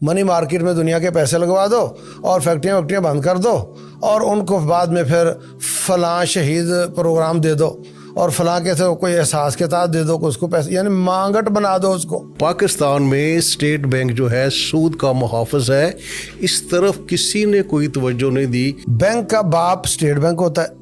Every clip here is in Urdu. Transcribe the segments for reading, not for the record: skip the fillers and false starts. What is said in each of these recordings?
منی مارکیٹ میں دنیا کے پیسے لگوا دو اور فیکٹریاں بند کر دو اور ان کو بعد میں پھر فلاں شہید پروگرام دے دو اور فلاں کے سے کوئی احساس کے تحت دے دو کہ اس کو پیسے، یعنی مانگٹ بنا دو اس کو۔ پاکستان میں اسٹیٹ بینک جو ہے سود کا محافظ ہے، اس طرف کسی نے کوئی توجہ نہیں دی۔ بینک کا باپ اسٹیٹ بینک ہوتا ہے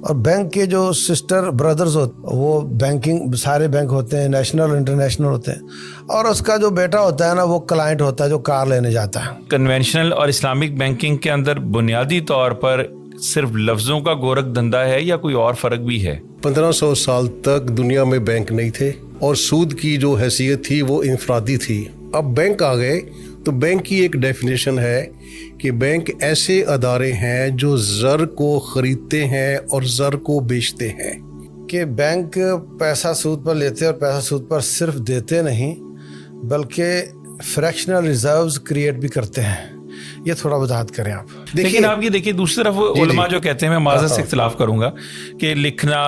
اور بینک کے جو سسٹر بردرز ہوتے وہ بینکنگ سارے بینک ہوتے ہیں، نیشنل اور انٹرنیشنل ہوتے ہیں، اور اس کا جو بیٹا ہوتا ہے نا وہ کلائنٹ ہوتا ہے جو کار لینے جاتا ہے۔ کنونشنل اور اسلامک بینکنگ کے اندر بنیادی طور پر صرف لفظوں کا گورکھ دھندا ہے یا کوئی اور فرق بھی ہے؟ 1500 سال تک دنیا میں بینک نہیں تھے اور سود کی جو حیثیت تھی وہ انفرادی تھی۔ اب بینک آ گئے تو بینک کی ایک ڈیفینیشن ہے کہ بینک ایسے ادارے ہیں جو زر کو خریدتے ہیں اور زر کو بیچتے ہیں۔ کہ بینک پیسہ سود پر لیتے اور پیسہ سود پر صرف دیتے نہیں بلکہ فریکشنل ریزروز کریٹ بھی کرتے ہیں۔ یہ تھوڑا وضاحت کریں آپ۔ لیکن آپ یہ دیکھیے دوسری طرف علماء جو کہتے ہیں، میں معذرت سے اختلاف کروں گا، کہ لکھنا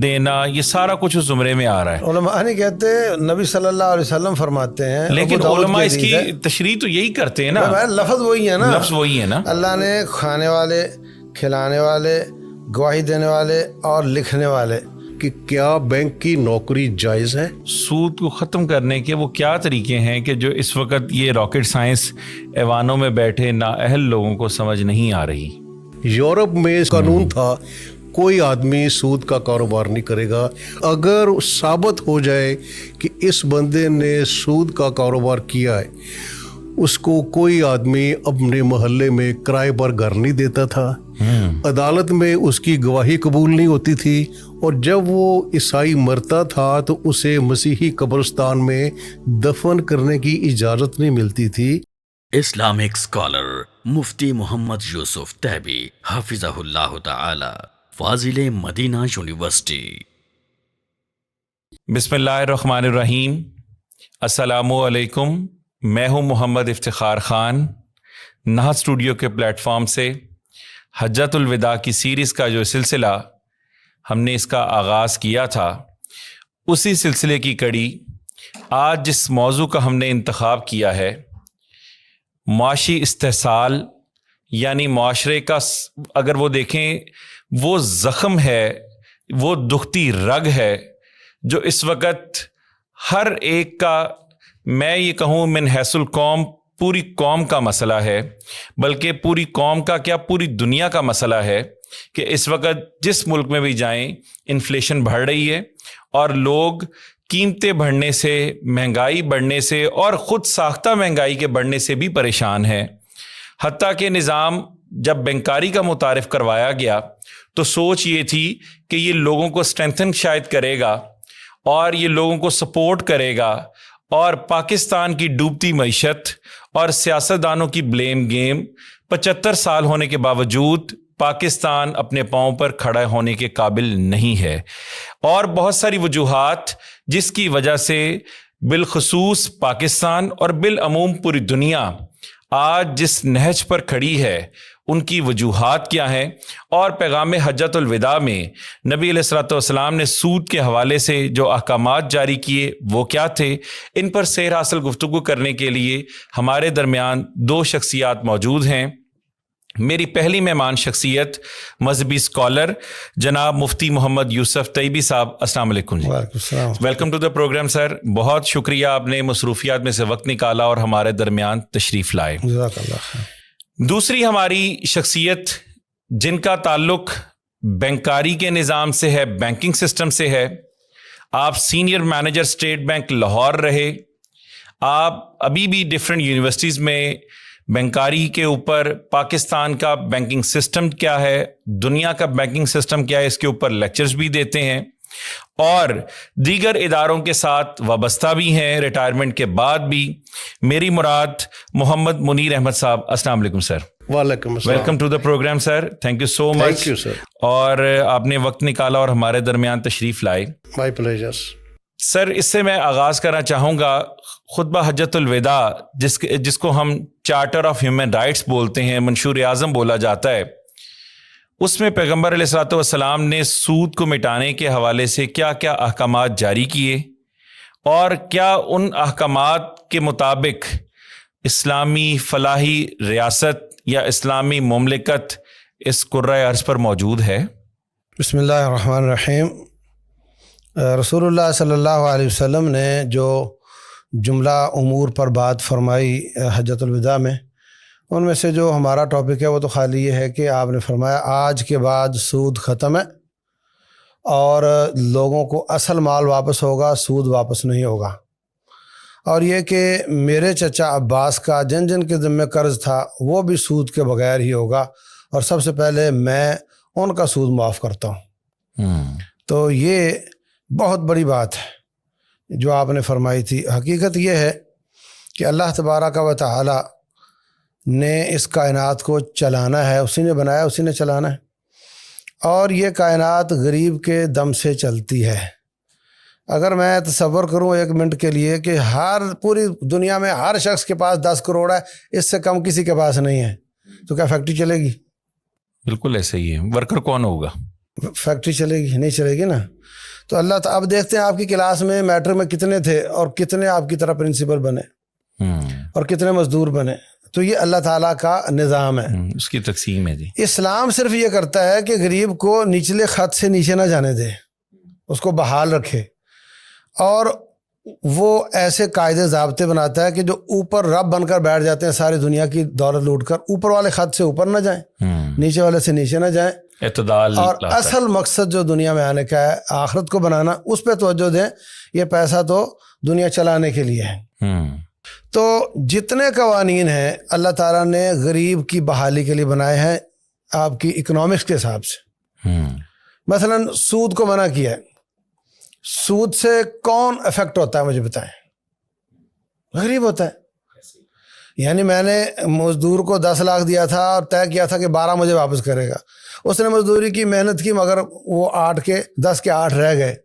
دینا یہ سارا کچھ اس زمرے میں آ رہا ہے۔ علماء نہیں کہتے، نبی صلی اللہ علیہ وسلم فرماتے ہیں، لیکن علماء اس کی تشریح تو یہی کرتے ہیں نا، لفظ وہی ہے نا، لفظ وہی ہے نا۔ اللہ نے کھانے والے، کھلانے والے، گواہی دینے والے اور لکھنے والے۔ کہ کیا بینک کی نوکری جائز ہے؟ سود کو ختم کرنے کے وہ کیا طریقے ہیں کہ جو اس وقت یہ راکٹ سائنس ایوانوں میں بیٹھے نااہل لوگوں کو سمجھ نہیں آ رہی؟ یورپ میں قانون تھا کوئی آدمی سود کا کاروبار نہیں کرے گا۔ اگر ثابت ہو جائے کہ اس بندے نے سود کا کاروبار کیا ہے، اس کو کوئی آدمی اپنے محلے میں کرائے پر گھر نہیں دیتا تھا، عدالت میں اس کی گواہی قبول نہیں ہوتی تھی، اور جب وہ عیسائی مرتا تھا تو اسے مسیحی قبرستان میں دفن کرنے کی اجازت نہیں ملتی تھی۔ اسلامک اسکالر مفتی محمد یوسف تیبی حفظہ اللہ تعالی، فاضل مدینہ یونیورسٹی۔ بسم اللہ الرحمن الرحیم۔ السلام علیکم، میں ہوں محمد افتخار خان۔ نہت اسٹوڈیو کے پلیٹ فارم سے حجۃ الوداع کی سیریز کا جو سلسلہ ہم نے اس کا آغاز کیا تھا، اسی سلسلے کی کڑی آج جس موضوع کا ہم نے انتخاب کیا ہے، معاشی استحصال، یعنی معاشرے کا اگر وہ دیکھیں وہ زخم ہے، وہ دکھتی رگ ہے جو اس وقت ہر ایک کا، میں یہ کہوں من حیث القوم پوری قوم کا مسئلہ ہے، بلکہ پوری قوم کا کیا پوری دنیا کا مسئلہ ہے کہ اس وقت جس ملک میں بھی جائیں انفلیشن بڑھ رہی ہے اور لوگ قیمتیں بڑھنے سے، مہنگائی بڑھنے سے اور خود ساختہ مہنگائی کے بڑھنے سے بھی پریشان ہیں۔ حتیٰ کہ نظام جب بینکاری کا متعارف کروایا گیا تو سوچ یہ تھی کہ یہ لوگوں کو اسٹرینتھن شاید کرے گا اور یہ لوگوں کو سپورٹ کرے گا، اور پاکستان کی ڈوبتی معیشت اور سیاستدانوں کی بلیم گیم 75 سال ہونے کے باوجود پاکستان اپنے پاؤں پر کھڑا ہونے کے قابل نہیں ہے، اور بہت ساری وجوہات جس کی وجہ سے بالخصوص پاکستان اور بالعموم پوری دنیا آج جس نہج پر کھڑی ہے ان کی وجوہات کیا ہیں، اور پیغام حجۃ الوداع میں نبی علیہ الصلوۃ والسلام نے سود کے حوالے سے جو احکامات جاری کیے وہ کیا تھے، ان پر سیر حاصل گفتگو کرنے کے لیے ہمارے درمیان دو شخصیات موجود ہیں۔ میری پہلی مہمان شخصیت مذہبی اسکالر جناب مفتی محمد یوسف تیبی صاحب، السلام علیکم جی۔ وعلیکم السلام۔ ویلکم ٹو دا پروگرام سر، بہت شکریہ آپ نے مصروفیات میں سے وقت نکالا اور ہمارے درمیان تشریف لائے۔ جزاک اللہ خیر۔ دوسری ہماری شخصیت جن کا تعلق بینکاری کے نظام سے ہے، بینکنگ سسٹم سے ہے، آپ senior manager state bank Lahore رہے، آپ ابھی بھی ڈفرینٹ یونیورسٹیز میں بینکاری کے اوپر پاکستان کا بینکنگ سسٹم کیا ہے، دنیا کا بینکنگ سسٹم کیا ہے، اس کے اوپر لیکچرز بھی دیتے ہیں، اور دیگر اداروں کے ساتھ وابستہ بھی ہیں ریٹائرمنٹ کے بعد بھی۔ میری مراد محمد منیر احمد صاحب، السلام علیکم سر۔ وعلیکم السلام۔ Welcome to the program sir, thank you so much. Thank you, sir. اور آپ نے وقت نکالا اور ہمارے درمیان تشریف لائے۔ My pleasure. سر اس سے میں آغاز کرنا چاہوں گا خطبہ حجۃ الوداع جس کو ہم چارٹر آف ہیومن رائٹس بولتے ہیں، منشور اعظم بولا جاتا ہے، اس میں پیغمبر علیہ الصلوۃ والسلام نے سود کو مٹانے کے حوالے سے کیا کیا احکامات جاری کیے، اور کیا ان احکامات کے مطابق اسلامی فلاحی ریاست یا اسلامی مملکت اس کرۂ ارض پر موجود ہے؟ بسم اللہ الرحمن الرحیم۔ رسول اللہ صلی اللہ علیہ وسلم نے جو جملہ امور پر بات فرمائی حجۃ الوداع میں، ان میں سے جو ہمارا ٹاپک ہے وہ تو خالی یہ ہے کہ آپ نے فرمایا آج کے بعد سود ختم ہے اور لوگوں کو اصل مال واپس ہوگا، سود واپس نہیں ہوگا۔ اور یہ کہ میرے چچا عباس کا جن جن کے ذمہ قرض تھا وہ بھی سود کے بغیر ہی ہوگا، اور سب سے پہلے میں ان کا سود معاف کرتا ہوں۔ تو یہ بہت بڑی بات ہے جو آپ نے فرمائی تھی۔ حقیقت یہ ہے کہ اللہ تبارک و تعالی نے اس کائنات کو چلانا ہے، اسی نے بنایا، اسی نے چلانا ہے، اور یہ کائنات غریب کے دم سے چلتی ہے۔ اگر میں تصور کروں ایک منٹ کے لیے کہ پوری دنیا میں ہر شخص کے پاس 10 کروڑ ہے، اس سے کم کسی کے پاس نہیں ہے، تو کیا فیکٹری چلے گی؟ بالکل ایسا ہی ہے۔ ورکر کون ہوگا؟ فیکٹری چلے گی؟ نہیں چلے گی نا۔ تو اللہ تعالیٰ اب دیکھتے ہیں آپ کی کلاس میں میٹرک میں کتنے تھے اور کتنے آپ کی طرح پرنسپل بنے اور کتنے مزدور بنے۔ تو یہ اللہ تعالیٰ کا نظام ہے، اس کی تقسیم ہے۔ جی اسلام صرف یہ کرتا ہے کہ غریب کو نچلے خط سے نیچے نہ جانے دے، اس کو بحال رکھے، اور وہ ایسے قاعدے ضابطے بناتا ہے کہ جو اوپر رب بن کر بیٹھ جاتے ہیں ساری دنیا کی دولت لوٹ کر، اوپر والے خط سے اوپر نہ جائیں، نیچے والے سے نیچے نہ جائیں، اعتدال۔ اور اصل مقصد جو دنیا میں آنے کا ہے آخرت کو بنانا، اس پہ توجہ دیں۔ یہ پیسہ تو دنیا چلانے کے لیے ہے۔ تو جتنے قوانین ہیں اللہ تعالیٰ نے غریب کی بحالی کے لیے بنائے ہیں آپ کی اکنامکس کے حساب سے۔ مثلا سود کو منع کیا ہے۔ سود سے کون افیکٹ ہوتا ہے مجھے بتائیں؟ غریب ہوتا ہے۔ یعنی میں نے مزدور کو 10 لاکھ دیا تھا اور طے کیا تھا کہ 12 مجھے واپس کرے گا، اس نے مزدوری کی، محنت کی، مگر وہ 10 کے 8 رہ گئے،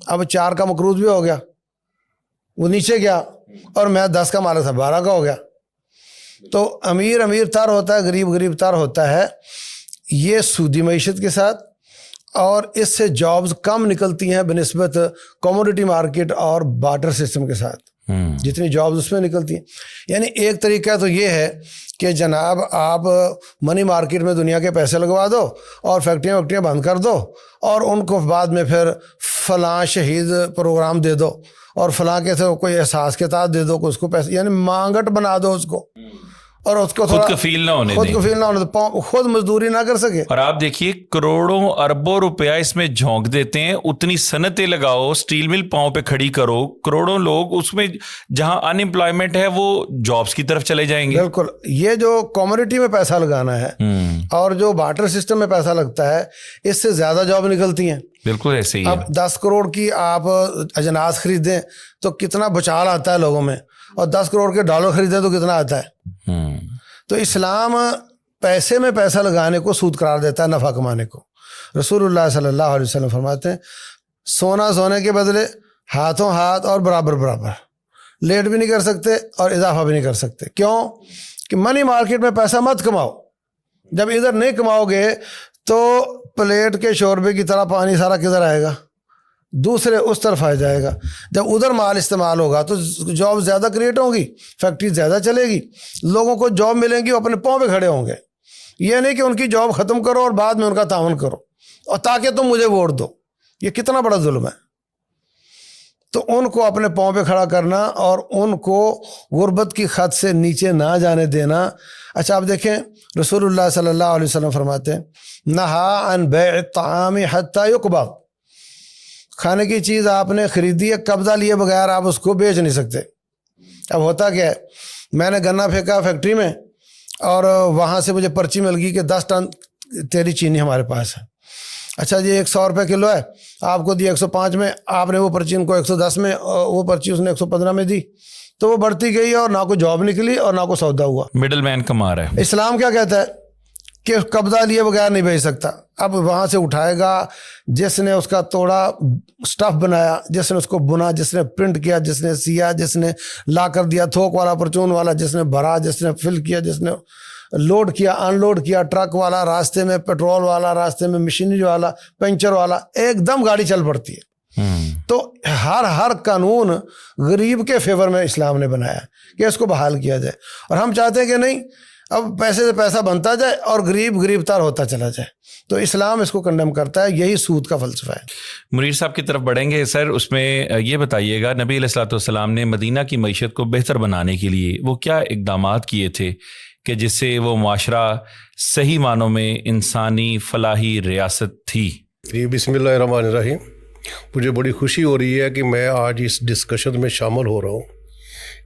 اب 4 کا مقروض بھی ہو گیا، وہ نیچے گیا، اور میں 10 کا مالک تھا 12 کا ہو گیا۔ تو امیر تر ہوتا ہے، غریب تر ہوتا ہے، یہ سودی معیشت کے ساتھ، اور اس سے جابز کم نکلتی ہیں بنسبت کموڈیٹی مارکیٹ اور بارٹر سسٹم کے ساتھ، جتنی جابز اس میں نکلتی ہیں۔ یعنی ایک طریقہ تو یہ ہے کہ جناب آپ منی مارکیٹ میں دنیا کے پیسے لگوا دو اور فیکٹریاں بند کر دو، اور ان کو بعد میں پھر فلاں شہید پروگرام دے دو، اور فلاں کے سے کوئی احساس کے تحت دے دو، اس کو پیسے، یعنی مانگٹ بنا دو اس کو، اور اس کو خود کفیل نہ ہونے دیں، خود مزدوری نہ کر سکے۔ اور آپ دیکھیے کروڑوں اربوں روپیہ اس میں جھونک دیتے ہیں، اتنی صنعتیں لگاؤ، سٹیل مل پاؤں پہ کھڑی کرو، کروڑوں لوگ اس میں جہاں ان امپلائمنٹ ہے وہ جابس کی طرف چلے جائیں گے۔ بالکل، یہ جو کموڈیٹی میں پیسہ لگانا ہے اور جو بارٹر سسٹم میں پیسہ لگتا ہے، اس سے زیادہ جاب نکلتی ہیں۔ بالکل ایسے ہی ہے۔ اب 10 کروڑ کی آپ اجناس خریدیں تو کتنا بچال آتا ہے لوگوں میں، اور 10 کروڑ کے ڈالر خریدیں تو کتنا آتا ہے۔ تو اسلام پیسے میں پیسہ لگانے کو سود قرار دیتا ہے، نفع کمانے کو۔ رسول اللہ صلی اللہ علیہ وسلم فرماتے ہیں سونا سونے کے بدلے ہاتھوں ہاتھ اور برابر برابر، لیٹ بھی نہیں کر سکتے اور اضافہ بھی نہیں کر سکتے۔ کیوں؟ کہ منی مارکیٹ میں پیسہ مت کماؤ، جب ادھر نہیں کماؤ گے تو پلیٹ کے شوربے کی طرح پانی سارا کدھر آئے گا؟ دوسرے اس طرف آ جائے گا۔ جب ادھر مال استعمال ہوگا تو جاب زیادہ کریٹ ہوگی، فیکٹری زیادہ چلے گی، لوگوں کو جاب ملیں گی، وہ اپنے پاؤں پہ کھڑے ہوں گے۔ یہ نہیں کہ ان کی جاب ختم کرو اور بعد میں ان کا تعاون کرو اور تاکہ تم مجھے ووٹ دو، یہ کتنا بڑا ظلم ہے۔ تو ان کو اپنے پاؤں پہ کھڑا کرنا اور ان کو غربت کی خط سے نیچے نہ جانے دینا۔ اچھا آپ دیکھیں رسول اللہ صلی اللہ علیہ وسلم فرماتے ہیں نہا عن بیع الطعام حتی یقبض، کھانے کی چیز آپ نے خریدی ہے، قبضہ لیے بغیر آپ اس کو بیچ نہیں سکتے۔ اب ہوتا کیا ہے، میں نے گنا پھینکا فیکٹری میں اور وہاں سے مجھے پرچی مل گئی کہ 10 ٹن تیری چینی ہمارے پاس ہے۔ اچھا جی 100 روپے کلو ہے، آپ کو دی 105 میں، آپ نے وہ پرچی ان کو 110 میں، وہ پرچی اس نے 115 میں دی، تو وہ بڑھتی گئی اور نہ کوئی جاب نکلی اور نہ کوئی سودا ہوا۔ مڈل مین کما رہا ہے۔ اسلام کیا کہتا ہے کہ قبضہ لیے بغیر نہیں بھیج سکتا۔ اب وہاں سے اٹھائے گا جس نے اس کا توڑا سٹف بنایا، جس نے اس کو بنا، جس نے پرنٹ کیا، جس نے سیا، جس نے لا کر دیا، تھوک والا پرچون والا، جس نے بھرا، جس نے فل کیا، جس نے لوڈ کیا، ان لوڈ کیا، ٹرک والا راستے میں، پیٹرول والا راستے میں، مشینری والا، پنچر والا، ایک دم گاڑی چل پڑتی ہے۔ تو ہر قانون غریب کے فیور میں اسلام نے بنایا کہ اس کو بحال کیا جائے, اور ہم چاہتے ہیں کہ نہیں, اب پیسے سے پیسہ بنتا جائے اور غریب تر ہوتا چلا جائے. تو اسلام اس کو کنڈم کرتا ہے, یہی سود کا فلسفہ ہے. منیر صاحب کی طرف بڑھیں گے سر. اس میں یہ بتائیے گا, نبی علیہ الصلوۃ والسلام نے مدینہ کی معیشت کو بہتر بنانے کے لیے وہ کیا اقدامات کیے تھے کہ جس سے وہ معاشرہ صحیح معنوں میں انسانی فلاحی ریاست تھی؟ بسم اللہ الرحمن الرحیم. مجھے بڑی خوشی ہو رہی ہے کہ میں آج اس ڈسکشن میں شامل ہو رہا ہوں.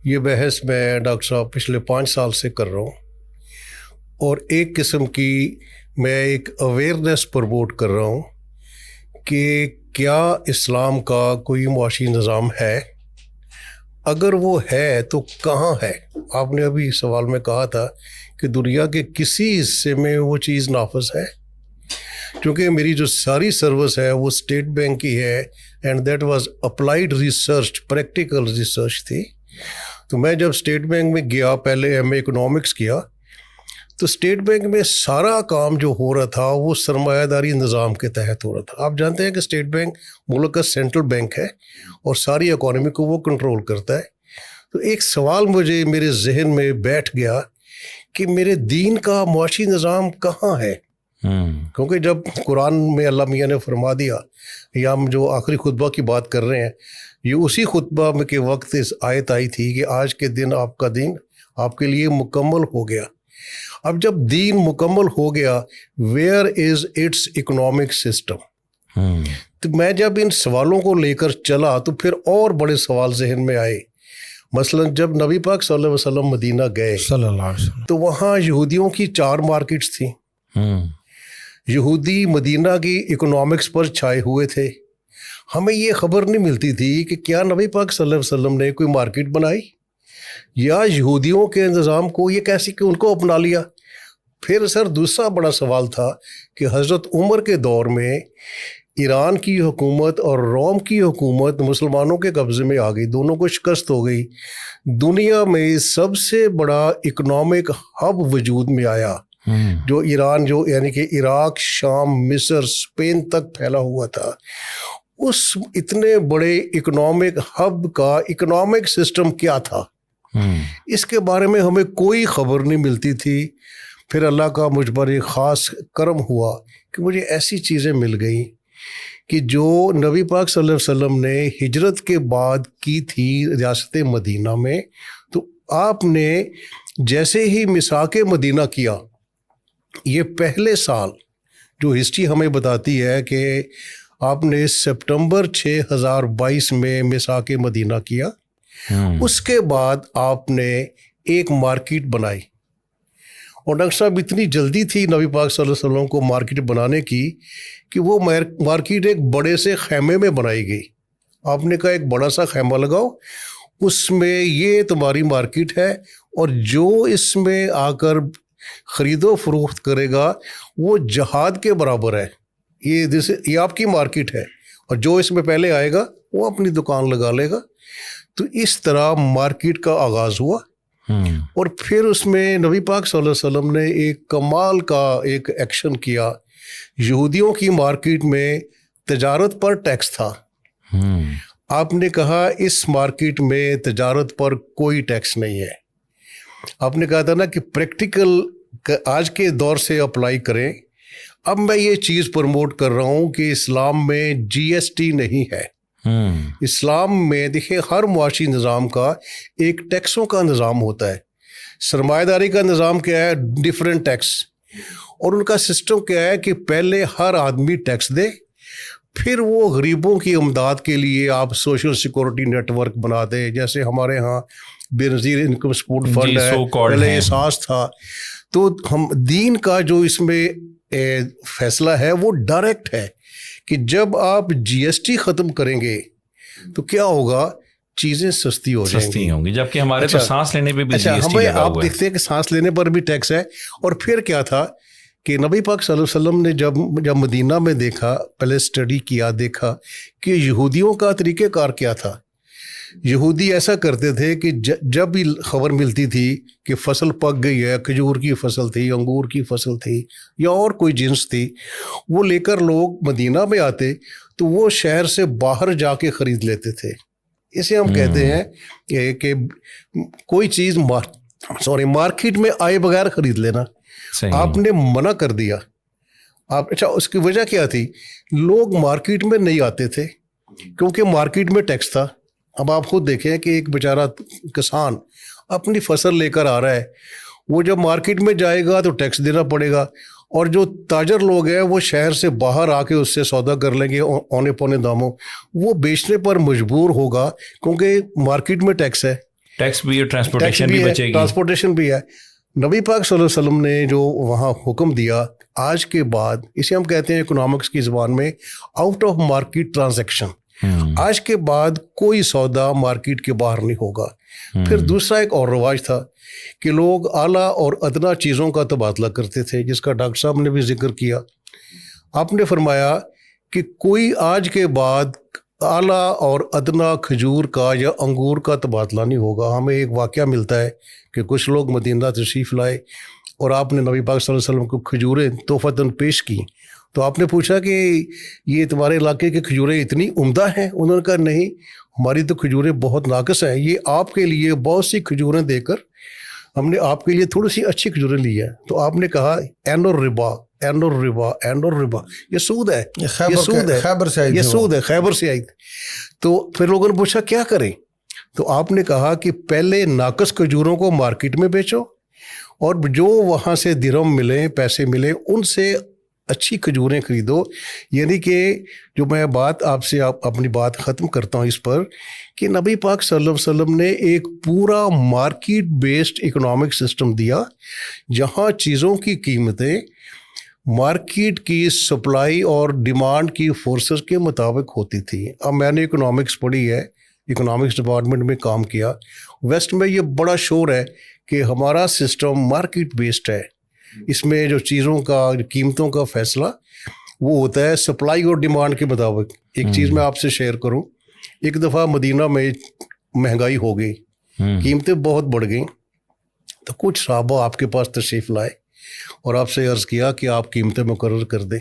یہ بحث میں ڈاکٹر صاحب پچھلے 5 سال سے کر رہا ہوں, اور ایک قسم کی میں ایک اویئرنیس پروموٹ کر رہا ہوں کہ کیا اسلام کا کوئی معاشی نظام ہے, اگر وہ ہے تو کہاں ہے. آپ نے ابھی سوال میں کہا تھا کہ دنیا کے کسی حصے میں وہ چیز نافذ ہے. کیونکہ میری جو ساری سروس ہے وہ اسٹیٹ بینک کی ہے, and that was applied research, practical research تھی. تو میں جب اسٹیٹ بینک میں گیا, پہلے ایم اے اکنامکس کیا, تو اسٹیٹ بینک میں سارا کام جو ہو رہا تھا وہ سرمایہ داری نظام کے تحت ہو رہا تھا. آپ جانتے ہیں کہ اسٹیٹ بینک ملک کا سینٹرل بینک ہے اور ساری اکانومی کو وہ کنٹرول کرتا ہے. تو ایک سوال مجھے میرے ذہن میں بیٹھ گیا کہ میرے دین کا معاشی نظام کہاں ہے. کیونکہ جب قرآن میں اللہ میاں نے فرما دیا, یا ہم جو آخری خطبہ کی بات کر رہے ہیں, یہ اسی خطبہ میں کے وقت اس آیت آئی تھی کہ آج کے دن آپ کا دین آپ کے لیے مکمل ہو گیا. اب جب دین مکمل ہو گیا, where is its economic system. تو میں جب ان سوالوں کو لے کر چلا تو پھر اور بڑے سوال ذہن میں آئے. مثلا جب نبی پاک صلی اللہ علیہ وسلم مدینہ گئے صلی اللہ علیہ وسلم, تو وہاں یہودیوں کی 4 مارکیٹس تھیں. یہودی مدینہ کی اکنامکس پر چھائے ہوئے تھے. ہمیں یہ خبر نہیں ملتی تھی کہ کیا نبی پاک صلی اللہ علیہ وسلم نے کوئی مارکیٹ بنائی, یا یہودیوں کے نظام کو یہ کیسے کہ ان کو اپنا لیا. پھر سر دوسرا بڑا سوال تھا کہ حضرت عمر کے دور میں ایران کی حکومت اور روم کی حکومت مسلمانوں کے قبضے میں آ گئی, دونوں کو شکست ہو گئی. دنیا میں سب سے بڑا اکنامک ہب وجود میں آیا, جو ایران, جو یعنی کہ عراق, شام, مصر, اسپین تک پھیلا ہوا تھا. اس اتنے بڑے اکنامک ہب کا اکنامک سسٹم کیا تھا, اس کے بارے میں ہمیں کوئی خبر نہیں ملتی تھی. پھر اللہ کا مجھ پر ایک خاص کرم ہوا کہ مجھے ایسی چیزیں مل گئیں کہ جو نبی پاک صلی اللہ علیہ وسلم نے ہجرت کے بعد کی تھی ریاست مدینہ میں. تو آپ نے جیسے ہی میثاق مدینہ کیا, یہ پہلے سال جو ہسٹری ہمیں بتاتی ہے کہ آپ نے سپٹمبر 2022 میں میثاق مدینہ کیا, اس کے بعد آپ نے ایک مارکیٹ بنائی. اور ڈاکٹر صاحب اتنی جلدی تھی نبی پاک صلی اللہ علیہ وسلم کو مارکیٹ بنانے کی کہ وہ مارکیٹ ایک بڑے سے خیمے میں بنائی گئی. آپ نے کہا ایک بڑا سا خیمہ لگاؤ, اس میں یہ تمہاری مارکیٹ ہے, اور جو اس میں آ کر خرید و فروخت کرے گا وہ جہاد کے برابر ہے. یہ آپ کی مارکیٹ ہے, اور جو اس میں پہلے آئے گا وہ اپنی دکان لگا لے گا. تو اس طرح مارکیٹ کا آغاز ہوا. اور پھر اس میں نبی پاک صلی اللہ علیہ وسلم نے ایک کمال کا ایک ایکشن کیا. یہودیوں کی مارکیٹ میں تجارت پر ٹیکس تھا. آپ نے کہا اس مارکیٹ میں تجارت پر کوئی ٹیکس نہیں ہے. آپ نے کہا تھا نا کہ پریکٹیکل آج کے دور سے اپلائی کریں. اب میں یہ چیز پروموٹ کر رہا ہوں کہ اسلام میں جی ایس ٹی نہیں ہے. اسلام میں دیکھیں ہر معاشی نظام کا ایک ٹیکسوں کا نظام ہوتا ہے. سرمایہ داری کا نظام کیا ہے, ڈفرینٹ ٹیکس. اور ان کا سسٹم کیا ہے کہ پہلے ہر آدمی ٹیکس دے, پھر وہ غریبوں کی امداد کے لیے آپ سوشل سیکورٹی نیٹ ورک بنا دیں. جیسے ہمارے ہاں بے نظیر انکم سپورٹ فنڈ ہے, پہلے احساس تھا. تو ہم دین کا جو اس میں فیصلہ ہے وہ ڈائریکٹ ہے کہ جب آپ جی ایس ٹی ختم کریں گے تو کیا ہوگا, چیزیں سستی ہو جائیں گی. ہوں گی, جبکہ ہمارے تو سانس لینے پہ بھی جی ایس ٹی ہمیں لگا ہوا ہے. آپ دیکھتے ہیں کہ سانس لینے پر بھی ٹیکس ہے. اور پھر کیا تھا کہ نبی پاک صلی اللہ علیہ وسلم نے جب مدینہ میں دیکھا, پہلے اسٹڈی کیا, دیکھا کہ یہودیوں کا طریقہ کار کیا تھا. یہودی ایسا کرتے تھے کہ جب بھی خبر ملتی تھی کہ فصل پک گئی ہے، کھجور کی فصل تھی، انگور کی فصل تھی یا اور کوئی جنس تھی، وہ لے کر لوگ مدینہ میں آتے تو وہ شہر سے باہر جا کے خرید لیتے تھے. اسے ہم کہتے ہیں کہ کوئی چیز مارکیٹ میں آئے بغیر خرید لینا. آپ نے منع کر دیا. اچھا اس کی وجہ کیا تھی؟ لوگ مارکیٹ میں نہیں آتے تھے کیونکہ مارکیٹ میں ٹیکس تھا. اب آپ خود دیکھیں کہ ایک بیچارہ کسان اپنی فصل لے کر آ رہا ہے، وہ جب مارکیٹ میں جائے گا تو ٹیکس دینا پڑے گا، اور جو تاجر لوگ ہیں وہ شہر سے باہر آ کے اس سے سودا کر لیں گے اونے پونے داموں، وہ بیچنے پر مجبور ہوگا کیونکہ مارکیٹ میں ٹیکس ہے. ٹیکس بھی اور ٹرانسپورٹیشن بھی بچے گی. ٹرانسپورٹیشن بھی ہے. نبی پاک صلی اللہ علیہ وسلم نے جو وہاں حکم دیا، آج کے بعد اسے ہم کہتے ہیں اکنامکس کی زبان میں آؤٹ آف مارکیٹ ٹرانزیکشن. آج کے بعد کوئی سودا مارکیٹ کے باہر نہیں ہوگا. پھر دوسرا ایک اور رواج تھا کہ لوگ اعلیٰ اور ادنا چیزوں کا تبادلہ کرتے تھے، جس کا ڈاکٹر صاحب نے بھی ذکر کیا. آپ نے فرمایا کہ کوئی آج کے بعد اعلیٰ اور ادنا کھجور کا یا انگور کا تبادلہ نہیں ہوگا. ہمیں ایک واقعہ ملتا ہے کہ کچھ لوگ مدینہ تشریف لائے اور آپ نے نبی پاک صلی اللہ علیہ وسلم کو کھجوریں تحفتاً پیش کی. تو آپ نے پوچھا کہ یہ تمہارے علاقے کی کھجوریں اتنی عمدہ ہیں؟ انہوں نے کہا نہیں، ہماری تو کھجوریں بہت ناقص ہیں، یہ آپ کے لیے بہت سی کھجوریں دے کر ہم نے آپ کے لیے تھوڑی سی اچھی کھجوریں لی ہے. تو آپ نے کہا این الربا، این الربا، این الربا، یہ سود ہے، یہ سود ہے، یہ سود ہے، خیبر سے آئی. تو پھر لوگوں نے پوچھا کیا کریں؟ تو آپ نے کہا کہ پہلے ناقص کھجوروں کو مارکیٹ میں بیچو، اور جو وہاں سے درہم ملیں، پیسے ملیں، ان سے اچھی کھجوریں خریدو. یعنی کہ جو میں بات آپ سے اپنی بات ختم کرتا ہوں اس پر، کہ نبی پاک صلی اللہ علیہ وسلم نے ایک پورا مارکیٹ بیسڈ اکنامک سسٹم دیا جہاں چیزوں کی قیمتیں مارکیٹ کی سپلائی اور ڈیمانڈ کی فورسز کے مطابق ہوتی تھی. اب میں نے اکنامکس پڑھی ہے، اکنامکس ڈپارٹمنٹ میں کام کیا. ویسٹ میں یہ بڑا شور ہے کہ ہمارا سسٹم مارکیٹ بیسڈ ہے، اس میں جو چیزوں کا قیمتوں کا فیصلہ وہ ہوتا ہے سپلائی اور ڈیمانڈ کے مطابق. ایک چیز میں آپ سے شیئر کروں، ایک دفعہ مدینہ میں مہنگائی ہو گئی، قیمتیں بہت بڑھ گئیں، تو کچھ صحابہ آپ کے پاس تشریف لائے اور آپ سے عرض کیا کہ آپ قیمتیں مقرر کر دیں،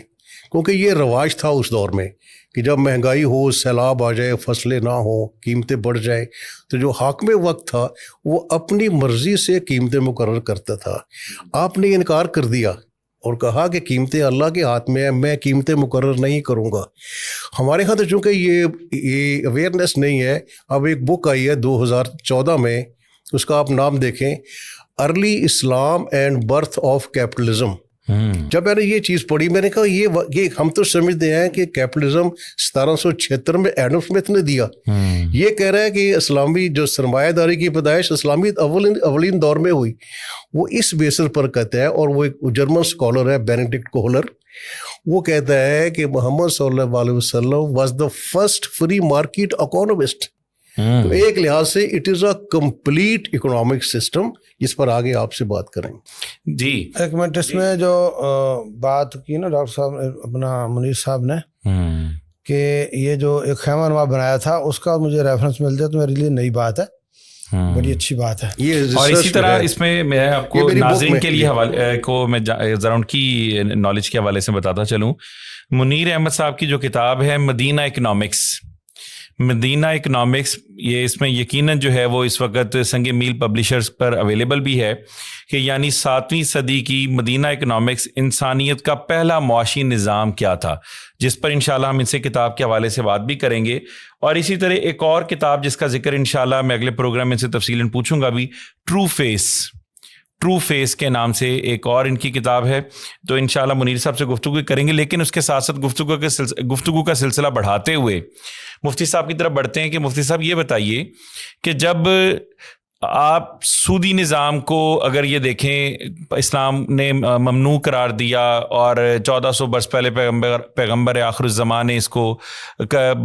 کیونکہ یہ رواج تھا اس دور میں کہ جب مہنگائی ہو، سیلاب آ جائے، فصلیں نہ ہوں، قیمتیں بڑھ جائیں، تو جو حاکم وقت تھا وہ اپنی مرضی سے قیمتیں مقرر کرتا تھا. آپ نے انکار کر دیا اور کہا کہ قیمتیں اللہ کے ہاتھ میں ہیں، میں قیمتیں مقرر نہیں کروں گا. ہمارے یہاں تو چونکہ یہ اویئرنیس نہیں ہے. اب ایک بک آئی ہے 2014 میں، اس کا آپ نام دیکھیں، early Islam and birth of capitalism. جب میں نے یہ چیز پڑھی میں نے کہا یہ ہم تو سمجھتے ہیں کہ کیپٹلزم 1776 میں ایڈم اسمتھ نے دیا، یہ کہہ رہا ہے کہ اسلامی جو سرمایہ داری کی پیدائش اسلامی اولین دور میں ہوئی. وہ اس بیسس پر کہتا ہے، اور وہ ایک جرمن اسکالر ہے بینیڈکٹ کوہلر، وہ کہتا ہے کہ محمد صلی اللہ علیہ وسلم was the first free market economist. تو ایک لحاظ سے it is a complete economic system, جس پر آگے آپ سے بات کریں. جی ایک منٹ، اس میں جو بات کی نا ڈاکٹر صاحب اپنا منیر صاحب نے کہ یہ جو ایک خیمہ نما بنایا تھا، اس کا مجھے ریفرنس مل جائے تو میرے لیے نئی بات ہے، بڑی اچھی بات ہے. اور اسی طرح اس میں میں آپ کو ناظرین کے لیے حوالے کو میں ذرا ان کی نالج کے حوالے سے بتاتا چلوں. منیر احمد صاحب کی جو کتاب ہے مدینہ اکنامکس، مدینہ اکنامکس، یہ اس میں یقیناً جو ہے وہ اس وقت سنگ میل پبلیشرز پر اویلیبل بھی ہے، کہ یعنی 7ویں صدی کی مدینہ اکنامکس انسانیت کا پہلا معاشی نظام کیا تھا، جس پر انشاءاللہ ہم ان سے کتاب کے حوالے سے بات بھی کریں گے. اور اسی طرح ایک اور کتاب جس کا ذکر انشاءاللہ میں اگلے پروگرام میں ان سے تفصیلاً پوچھوں گا بھی، ٹرو فیس کے نام سے ایک اور ان کی کتاب ہے. تو انشاءاللہ منیر صاحب سے گفتگو کریں گے، لیکن اس کے ساتھ ساتھ گفتگو کا سلسلہ بڑھاتے ہوئے مفتی صاحب کی طرف بڑھتے ہیں کہ مفتی صاحب یہ بتائیے کہ جب آپ سودی نظام کو اگر یہ دیکھیں اسلام نے ممنوع قرار دیا اور 1400 برس پہلے پیغمبر آخر الزمان نے اس کو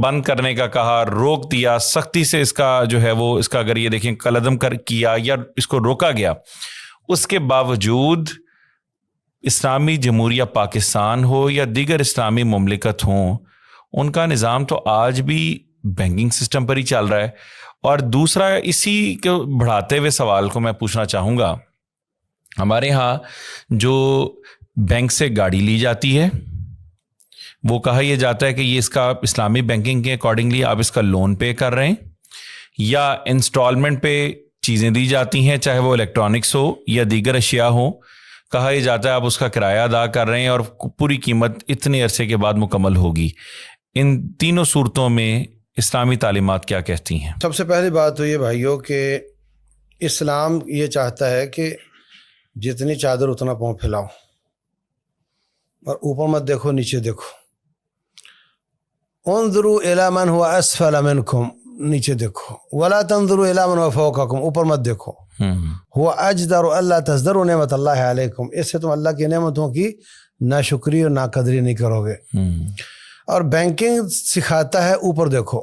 بند کرنے کا کہا، روک دیا سختی سے، اس کا جو ہے وہ اس کا اگر یہ دیکھیں قلعدم کیا یا اس کو روکا گیا، اس کے باوجود اسلامی جمہوریہ پاکستان ہو یا دیگر اسلامی مملکت ہوں، ان کا نظام تو آج بھی بینکنگ سسٹم پر ہی چل رہا ہے. اور دوسرا اسی کو بڑھاتے ہوئے سوال کو میں پوچھنا چاہوں گا، ہمارے ہاں جو بینک سے گاڑی لی جاتی ہے وہ کہا یہ جاتا ہے کہ یہ اس کا اسلامی بینکنگ کے اکارڈنگلی آپ اس کا لون پے کر رہے ہیں، یا انسٹالمنٹ پہ چیزیں دی جاتی ہیں چاہے وہ الیکٹرانکس ہو یا دیگر اشیاء ہوں، کہا یہ جاتا ہے آپ اس کا کرایہ ادا کر رہے ہیں اور پوری قیمت اتنے عرصے کے بعد مکمل ہوگی۔ ان تینوں صورتوں میں اسلامی تعلیمات کیا کہتی ہیں؟ سب سے پہلی بات تو یہ بھائیوں کہ اسلام یہ چاہتا ہے کہ جتنی چادر اتنا پاؤں پھیلاؤ، اور اوپر مت دیکھو نیچے دیکھو۔ انظروا الی من هو اسفل منکم، نیچے دیکھو، ولا تنظروا الی من هو فوقکم، اوپر مت دیکھو۔ هو اجدر الا تزدروا نعمت اللہ علیکم، اس سے تم اللہ کی نعمتوں کی ناشکری اور ناقدری نہیں کرو گے۔ اور بینکنگ سکھاتا ہے اوپر دیکھو،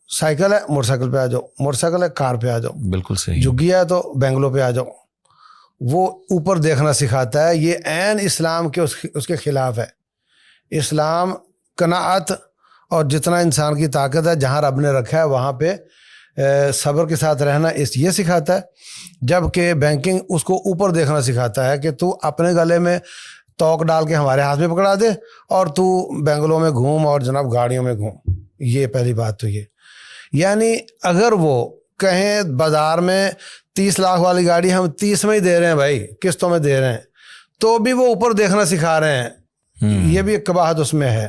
سائیکل ہے موٹر سائیکل پہ آ جاؤ، موٹر سائیکل ہے کار پہ آ جاؤ، بالکل صحیح۔ جھگی ہے تو بینگلو پہ آ جاؤ۔ وہ اوپر دیکھنا سکھاتا ہے، یہ عین اسلام کے اس کے خلاف ہے۔ اسلام قناعت اور جتنا انسان کی طاقت ہے جہاں رب نے رکھا ہے وہاں پہ صبر کے ساتھ رہنا یہ سکھاتا ہے، جبکہ بینکنگ اس کو اوپر دیکھنا سکھاتا ہے کہ تو اپنے گلے میں توق ڈال کے ہمارے ہاتھ میں پکڑا دے اور تو بینگلوں میں گھوم اور جناب گاڑیوں میں گھوم۔ یہ پہلی بات تو یہ، یعنی اگر وہ کہیں بازار میں 30 لاکھ والی گاڑی ہم 30 میں ہی دے رہے ہیں بھائی، قسطوں میں دے رہے ہیں، تو بھی وہ اوپر دیکھنا سکھا رہے ہیں۔ یہ بھی ایک قباحت اس میں ہے۔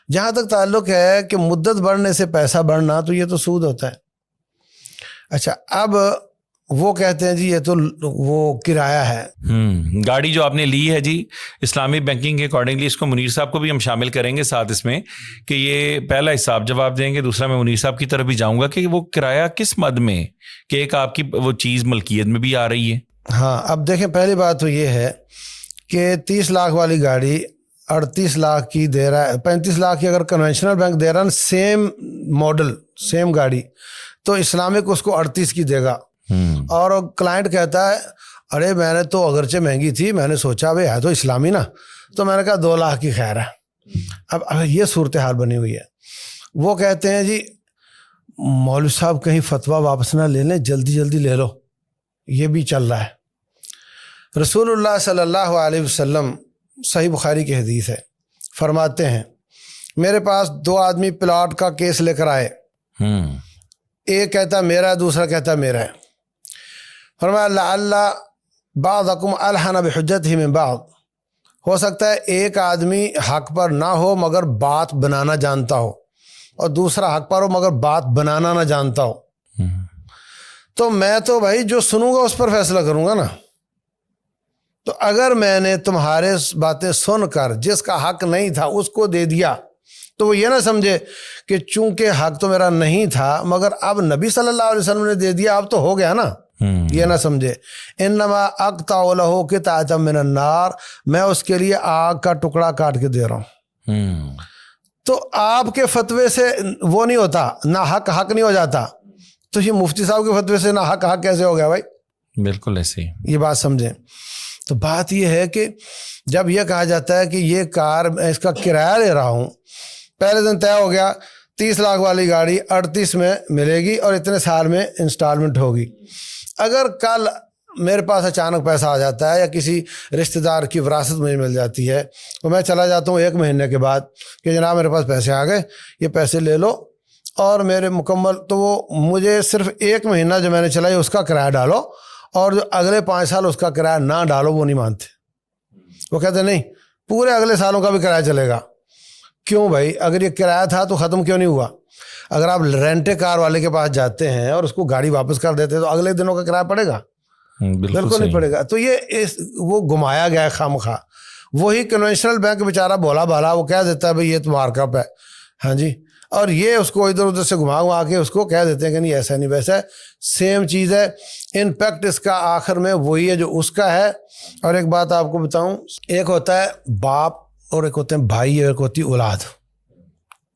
جہاں تک تعلق ہے کہ مدت بڑھنے سے پیسہ بڑھنا، تو یہ تو سود ہوتا ہے۔ اچھا، اب وہ کہتے ہیں جی یہ تو وہ کرایہ ہے۔ گاڑی جو آپ نے لی ہے جی اسلامی بینکنگ کے اکارڈنگلی، اس کو منیر صاحب کو بھی ہم شامل کریں گے ساتھ اس میں، کہ یہ پہلا حصہ آپ جواب دیں گے، دوسرا میں منیر صاحب کی طرف بھی جاؤں گا کہ وہ کرایہ کس مد میں، کہ ایک آپ کی وہ چیز ملکیت میں بھی آ رہی ہے۔ ہاں، اب دیکھیں پہلی بات تو یہ ہے کہ 30 لاکھ والی گاڑی 38 لاکھ کی دے رہا ہے، 35 لاکھ کی اگر کنونشنل بینک دے رہا ہے سیم ماڈل سیم گاڑی، تو اسلامک اس کو 38 کی دے گا۔ اور کلائنٹ کہتا ہے ارے میں نے تو اگرچہ مہنگی تھی، میں نے سوچا بھائی ہے تو اسلامی نا، تو میں نے کہا 2 لاکھ کی خیر ہے۔ اب یہ صورتحال بنی ہوئی ہے۔ وہ کہتے ہیں جی مولوی صاحب کہیں فتویٰ واپس نہ لے لیں، جلدی جلدی لے لو، یہ بھی چل رہا ہے۔ رسول اللہ صلی اللہ علیہ وسلم، صحیح بخاری کی حدیث ہے، فرماتے ہیں میرے پاس 2 آدمی پلاٹ کا کیس لے کر آئے، ایک کہتا میرا ہے، دوسرا کہتا میرا ہے۔ فرمایا لعل بعضکم الحن بحجتہ من بعض، ہو سکتا ہے ایک آدمی حق پر نہ ہو مگر بات بنانا جانتا ہو، اور دوسرا حق پر ہو مگر بات بنانا نہ جانتا ہو۔ تو میں تو بھائی جو سنوں گا اس پر فیصلہ کروں گا نا۔ تو اگر میں نے تمہارے باتیں سن کر جس کا حق نہیں تھا اس کو دے دیا، تو وہ یہ نہ سمجھے کہ چونکہ حق تو میرا نہیں تھا مگر اب نبی صلی اللہ علیہ وسلم نے دے دیا، اب تو ہو گیا نا، یہ نہ سمجھے۔ انما اقطع لہ قطعۃ من النار، میں اس کے لیے آگ کا ٹکڑا کاٹ کے دے رہا ہوں۔ تو آپ کے فتوے سے وہ نہیں ہوتا، نہ حق حق نہیں ہو جاتا، تو یہ مفتی صاحب کے فتوے سے نہ حق حق کیسے ہو گیا بھائی؟ بالکل ایسے ہی، یہ بات سمجھیں۔ تو بات یہ ہے کہ جب یہ کہا جاتا ہے کہ یہ کار میں اس کا کرایہ لے رہا ہوں، پہلے دن طے ہو گیا 30 لاکھ والی گاڑی 38 میں ملے گی اور اتنے سال میں انسٹالمنٹ ہوگی۔ اگر کل میرے پاس اچانک پیسہ آ جاتا ہے یا کسی رشتہ دار کی وراثت مجھے مل جاتی ہے، تو میں چلا جاتا ہوں 1 مہینے کے بعد کہ جناب میرے پاس پیسے آ گئے، یہ پیسے لے لو اور میرے مکمل، تو وہ مجھے صرف 1 مہینہ جو میں نے چلائی اس کا کرایہ ڈالو، اور جو اگلے 5 سال اس کا کرایہ نہ ڈالو، وہ نہیں مانتے۔ وہ کہتے نہیں پورے اگلے سالوں کا بھی کرایہ چلے گا۔ کیوں بھائی؟ اگر یہ کرایہ تھا تو ختم کیوں نہیں ہوا؟ اگر آپ رینٹ کار والے کے پاس جاتے ہیں اور اس کو گاڑی واپس کر دیتے ہیں تو اگلے دنوں کا کرایہ پڑے گا؟ بالکل نہیں پڑے گا۔ تو یہ وہ گھمایا گیا ہے خامخواہ۔ وہی کنونشنل بینک بیچارہ بولا بالا وہ کہہ دیتا ہے بھائی یہ تو مارک اپ ہے، ہاں جی، اور یہ اس کو ادھر ادھر سے گھما کے اس کو کہہ دیتے ہیں کہ نہیں ایسا نہیں ویسا ہے، سیم چیز ہے۔ امپیکٹ اس کا آخر میں وہی ہے جو اس کا ہے۔ اور ایک بات آپ کو بتاؤں، ایک ہوتا ہے باپ اور ایک ہوتے ہیں بھائی، ایک ہوتی اولاد۔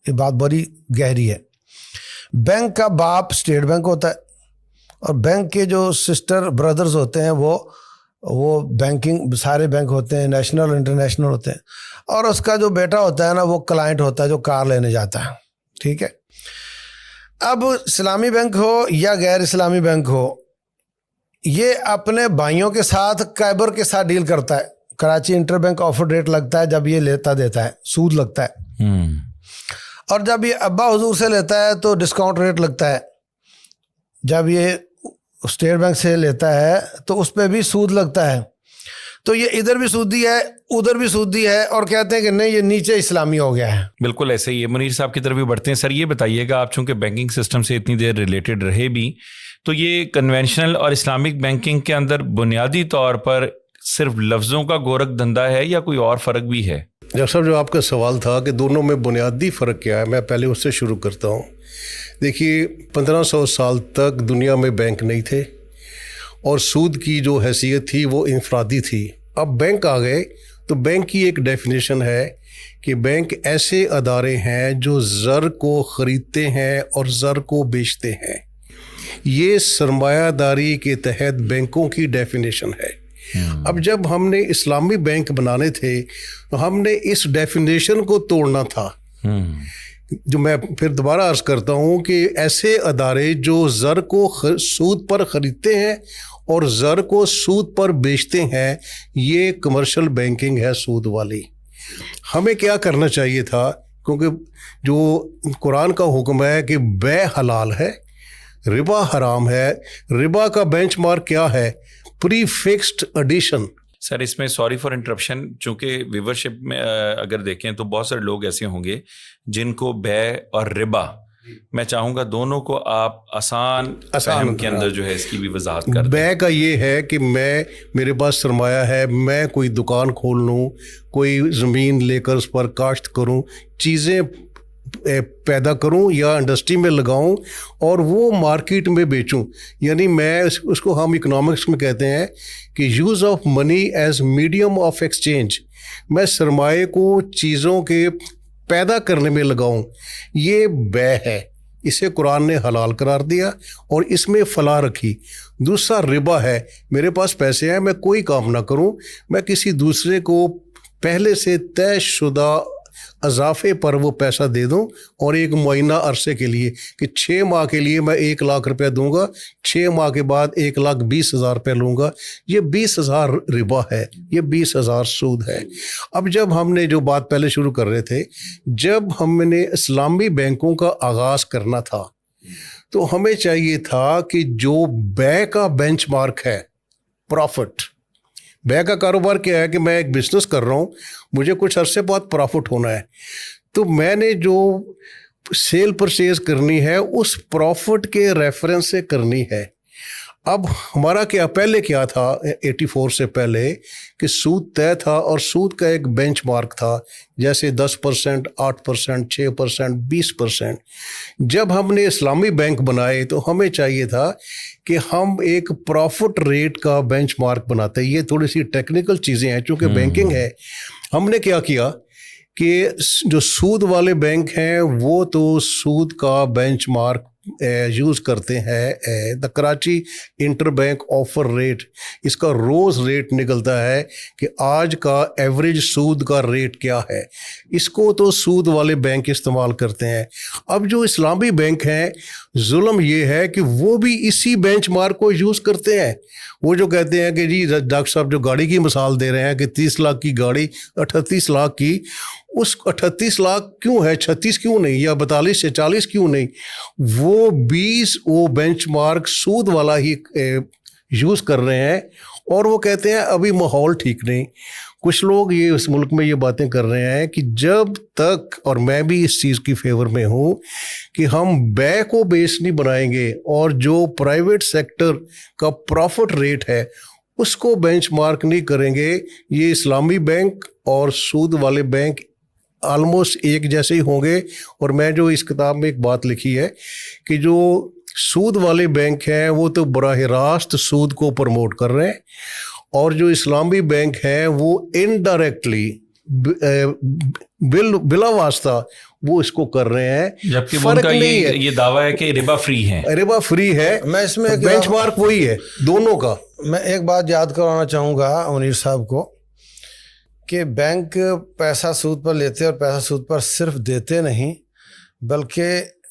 یہ بات بڑی گہری ہے۔ بینک کا باپ اسٹیٹ بینک ہوتا ہے، اور بینک کے جو سسٹر بردرز ہوتے ہیں وہ بینکنگ سارے بینک ہوتے ہیں، نیشنل اور انٹرنیشنل ہوتے ہیں، اور اس کا جو بیٹا ہوتا ہے نا وہ کلائنٹ ہوتا ہے جو کار لینے جاتا ہے، ٹھیک ہے۔ اب اسلامی بینک ہو یا غیر اسلامی بینک ہو, یہ اپنے بھائیوں کے ساتھ کیبر کے ساتھ ڈیل کرتا ہے. Karachi inter bank offer rate لگتا ہے جب یہ لیتا دیتا ہے, سود لگتا ہے. اور جب یہ ابا حضور سے لیتا ہے تو ڈسکاؤنٹ ریٹ لگتا ہے. جب یہ اسٹیٹ بینک سے لیتا ہے تو اس پہ بھی سود لگتا ہے. تو یہ ادھر بھی سودی ہے ادھر بھی سودی ہے, اور کہتے ہیں کہ نہیں یہ نیچے اسلامی ہو گیا ہے. بالکل ایسے ہی ہے. منیر صاحب کی طرف بھی بڑھتے ہیں. سر یہ بتائیے گا, آپ چونکہ بینکنگ سسٹم سے اتنی دیر ریلیٹڈ رہے بھی, تو یہ کنونشنل اور اسلامک بینکنگ کے اندر بنیادی طور پر صرف لفظوں کا گورکھ دھندا ہے یا کوئی اور فرق بھی ہے؟ ڈاکٹر صاحب, جو آپ کا سوال تھا کہ دونوں میں بنیادی فرق کیا ہے, میں پہلے اس سے شروع کرتا ہوں. دیکھیے 1500 سال تک دنیا میں بینک نہیں تھے اور سود کی جو حیثیت تھی وہ انفرادی تھی. اب بینک آ گئے تو بینک کی ایک ڈیفینیشن ہے کہ بینک ایسے ادارے ہیں جو زر کو خریدتے ہیں اور زر کو بیچتے ہیں. یہ سرمایہ داری کے تحت بینکوں کی ڈیفینیشن ہے. اب جب ہم نے اسلامی بینک بنانے تھے تو ہم نے اس ڈیفینیشن کو توڑنا تھا. جو میں پھر دوبارہ عرض کرتا ہوں کہ ایسے ادارے جو زر کو سود پر خریدتے ہیں اور زر کو سود پر بیچتے ہیں, یہ کمرشل بینکنگ ہے سود والی. ہمیں کیا کرنا چاہیے تھا, کیونکہ جو قرآن کا حکم ہے کہ بے حلال ہے, ربا حرام ہے. ربا کا بینچ مارک کیا ہے؟ پری فکسڈ ایڈیشن. سر اس میں سوری فار انٹرپشن, چونکہ ویورشپ میں اگر دیکھیں تو بہت سارے لوگ ایسے ہوں گے جن کو بے اور ربا, میں چاہوں گا دونوں کو آپ آسان فہم کے اندر جو ہے اس کی بھی وضاحت کر دیں. بے کا یہ ہے کہ میرے پاس سرمایہ ہے, میں کوئی دکان کھول لوں, کوئی زمین لے کر اس پر کاشت کروں, چیزیں پیدا کروں یا انڈسٹری میں لگاؤں اور وہ مارکیٹ میں بیچوں. یعنی میں اس کو ہم اکنامکس میں کہتے ہیں کہ use of money as medium of exchange. میں سرمایہ کو چیزوں کے پیدا کرنے میں لگاؤں, یہ بے ہے. اسے قرآن نے حلال قرار دیا اور اس میں فلاح رکھی. دوسرا ربا ہے, میرے پاس پیسے ہیں, میں کوئی کام نہ کروں, میں کسی دوسرے کو پہلے سے طے شدہ اضافے پر وہ پیسہ دے دوں اور ایک معینہ عرصے کے لیے کہ 6 ماہ کے لیے میں 1 لاکھ روپے دوں گا, 6 ماہ کے بعد 1,20,000 روپے لوں گا. یہ 20,000 ربا ہے, یہ 20,000 سود ہے. اب جب ہم نے جو بات پہلے شروع کر رہے تھے, جب ہم نے اسلامی بینکوں کا آغاز کرنا تھا تو ہمیں چاہیے تھا کہ جو بے کا بینچ مارک ہے پروفٹ, بے کا کاروبار کیا ہے کہ میں ایک بزنس کر رہا ہوں, مجھے کچھ عرصے بعد پروفٹ ہونا ہے, تو میں نے جو سیل پرچیز کرنی ہے اس پروفٹ کے ریفرنس سے کرنی ہے. اب ہمارا کیا پہلے کیا تھا 84 سے پہلے کہ سود طے تھا اور سود کا ایک بینچ مارک تھا, جیسے 10%, 8%, 6%, 20%. جب ہم نے اسلامی بینک بنائے تو ہمیں چاہیے تھا کہ ہم ایک پروفٹ ریٹ کا بینچ مارک بناتے. یہ تھوڑی سی ٹیکنیکل چیزیں ہیں چونکہ بینکنگ ہے. ہم نے کیا کیا کہ جو سود والے بینک ہیں وہ تو سود کا بینچ مارک یوز کرتے ہیں. The Karachi inter bank offer rate, اس کا روز ریٹ نکلتا ہے کہ آج کا ایوریج سود کا ریٹ کیا ہے, اس کو تو سود والے بینک استعمال کرتے ہیں. اب جو اسلامی بینک ہیں, ظلم یہ ہے کہ وہ بھی اسی بینچ مارک کو یوز کرتے ہیں. وہ جو کہتے ہیں کہ جی ڈاکٹر صاحب جو گاڑی کی مثال دے رہے ہیں کہ 30 لاکھ کی گاڑی 38 لاکھ کی, اس 38 لاکھ کیوں ہے, 36 کیوں نہیں, یا 42 سے 40 کیوں نہیں, وہ 20 وہ بینچ مارک سود والا ہی یوز کر رہے ہیں. اور وہ کہتے ہیں ابھی ماحول ٹھیک نہیں. کچھ لوگ یہ اس ملک میں یہ باتیں کر رہے ہیں کہ جب تک, اور میں بھی اس چیز کی فیور میں ہوں, کہ ہم بے کو بیس نہیں بنائیں گے اور جو پرائیویٹ سیکٹر کا پروفٹ ریٹ ہے اس کو بینچ مارک نہیں کریں گے, یہ اسلامی بینک اور سود والے بینک آلموسٹ ایک جیسے ہی ہوں گے. اور میں جو اس کتاب میں ایک بات لکھی ہے کہ جو سود والے بینک ہیں وہ تو براہ راست سود کو پروموٹ کر رہے ہیں, اور جو اسلامی بینک ہیں وہ انڈائریکٹلی بلا واسطہ وہ اس کو کر رہے ہیں. جبکہ وہ ان کا یہ دعویٰ ہے کہ ربا فری ہے. ربا فری ہے. میں اس میں بینچ مارک وہی ہے دونوں کا. میں ایک بات یاد کرانا چاہوں گا منیر صاحب کو کہ بینک پیسہ سود پر لیتے اور پیسہ سود پر صرف دیتے نہیں بلکہ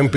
MP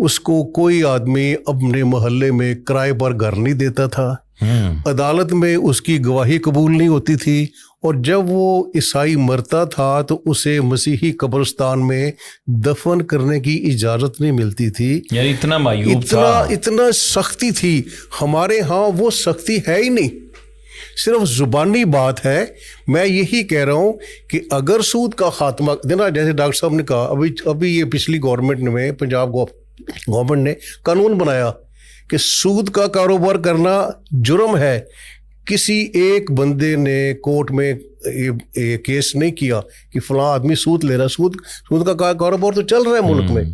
اس کو کوئی آدمی اپنے محلے میں کرائے پر گھر نہیں دیتا تھا، عدالت میں اس کی گواہی قبول نہیں ہوتی تھی، اور جب وہ عیسائی مرتا تھا تو اسے مسیحی قبرستان میں دفن کرنے کی اجازت نہیں ملتی تھی. یعنی اتنا معیوب تھا، اتنا سختی تھی. ہمارے ہاں وہ سختی ہے ہی نہیں، صرف زبانی بات ہے. میں یہی کہہ رہا ہوں کہ اگر سود کا خاتمہ دینا، جیسے ڈاکٹر صاحب نے کہا، ابھی یہ پچھلی گورنمنٹ میں پنجاب گورنمنٹ نے قانون بنایا کہ سود کا کاروبار کرنا جرم ہے. کسی ایک بندے نے کورٹ میں یہ کیس نہیں کیا کہ فلاں آدمی سود لے رہا. سود کا کاروبار تو چل رہا ہے ملک میں،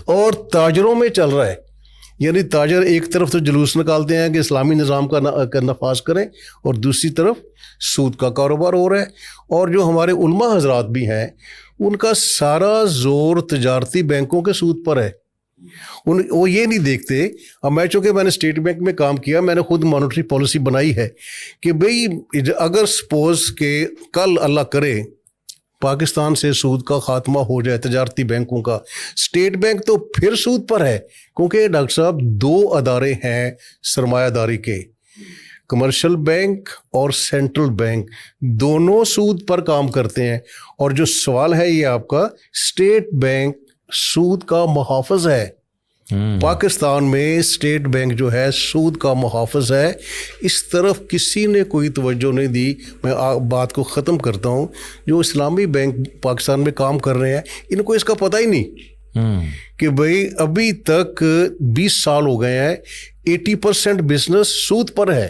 اور تاجروں میں چل رہا ہے. یعنی تاجر ایک طرف تو جلوس نکالتے ہیں کہ اسلامی نظام کا نفاذ کریں، اور دوسری طرف سود کا کاروبار ہو رہا ہے. اور جو ہمارے علماء حضرات بھی ہیں، ان کا سارا زور تجارتی بینکوں کے سود پر ہے. وہ یہ نہیں دیکھتے. اب میں چونکہ میں نے اسٹیٹ بینک میں کام کیا، میں نے خود مانیٹری پالیسی بنائی ہے کہ بھئی اگر سپوز کہ کل اللہ کرے پاکستان سے سود کا خاتمہ ہو جائے تجارتی بینکوں کا، اسٹیٹ بینک تو پھر سود پر ہے. کیونکہ ڈاکٹر صاحب 2 ادارے ہیں سرمایہ داری کے، کمرشل بینک اور سینٹرل بینک، دونوں سود پر کام کرتے ہیں. اور جو سوال ہے یہ آپ کا، اسٹیٹ بینک سود کا محافظ ہے. پاکستان میں اسٹیٹ بینک جو ہے سود کا محافظ ہے. اس طرف کسی نے کوئی توجہ نہیں دی. میں بات کو ختم کرتا ہوں. جو اسلامی بینک پاکستان میں کام کر رہے ہیں، ان کو اس کا پتہ ہی نہیں کہ بھئی ابھی تک 20 سال ہو گئے ہیں، 80% بزنس سود پر ہے.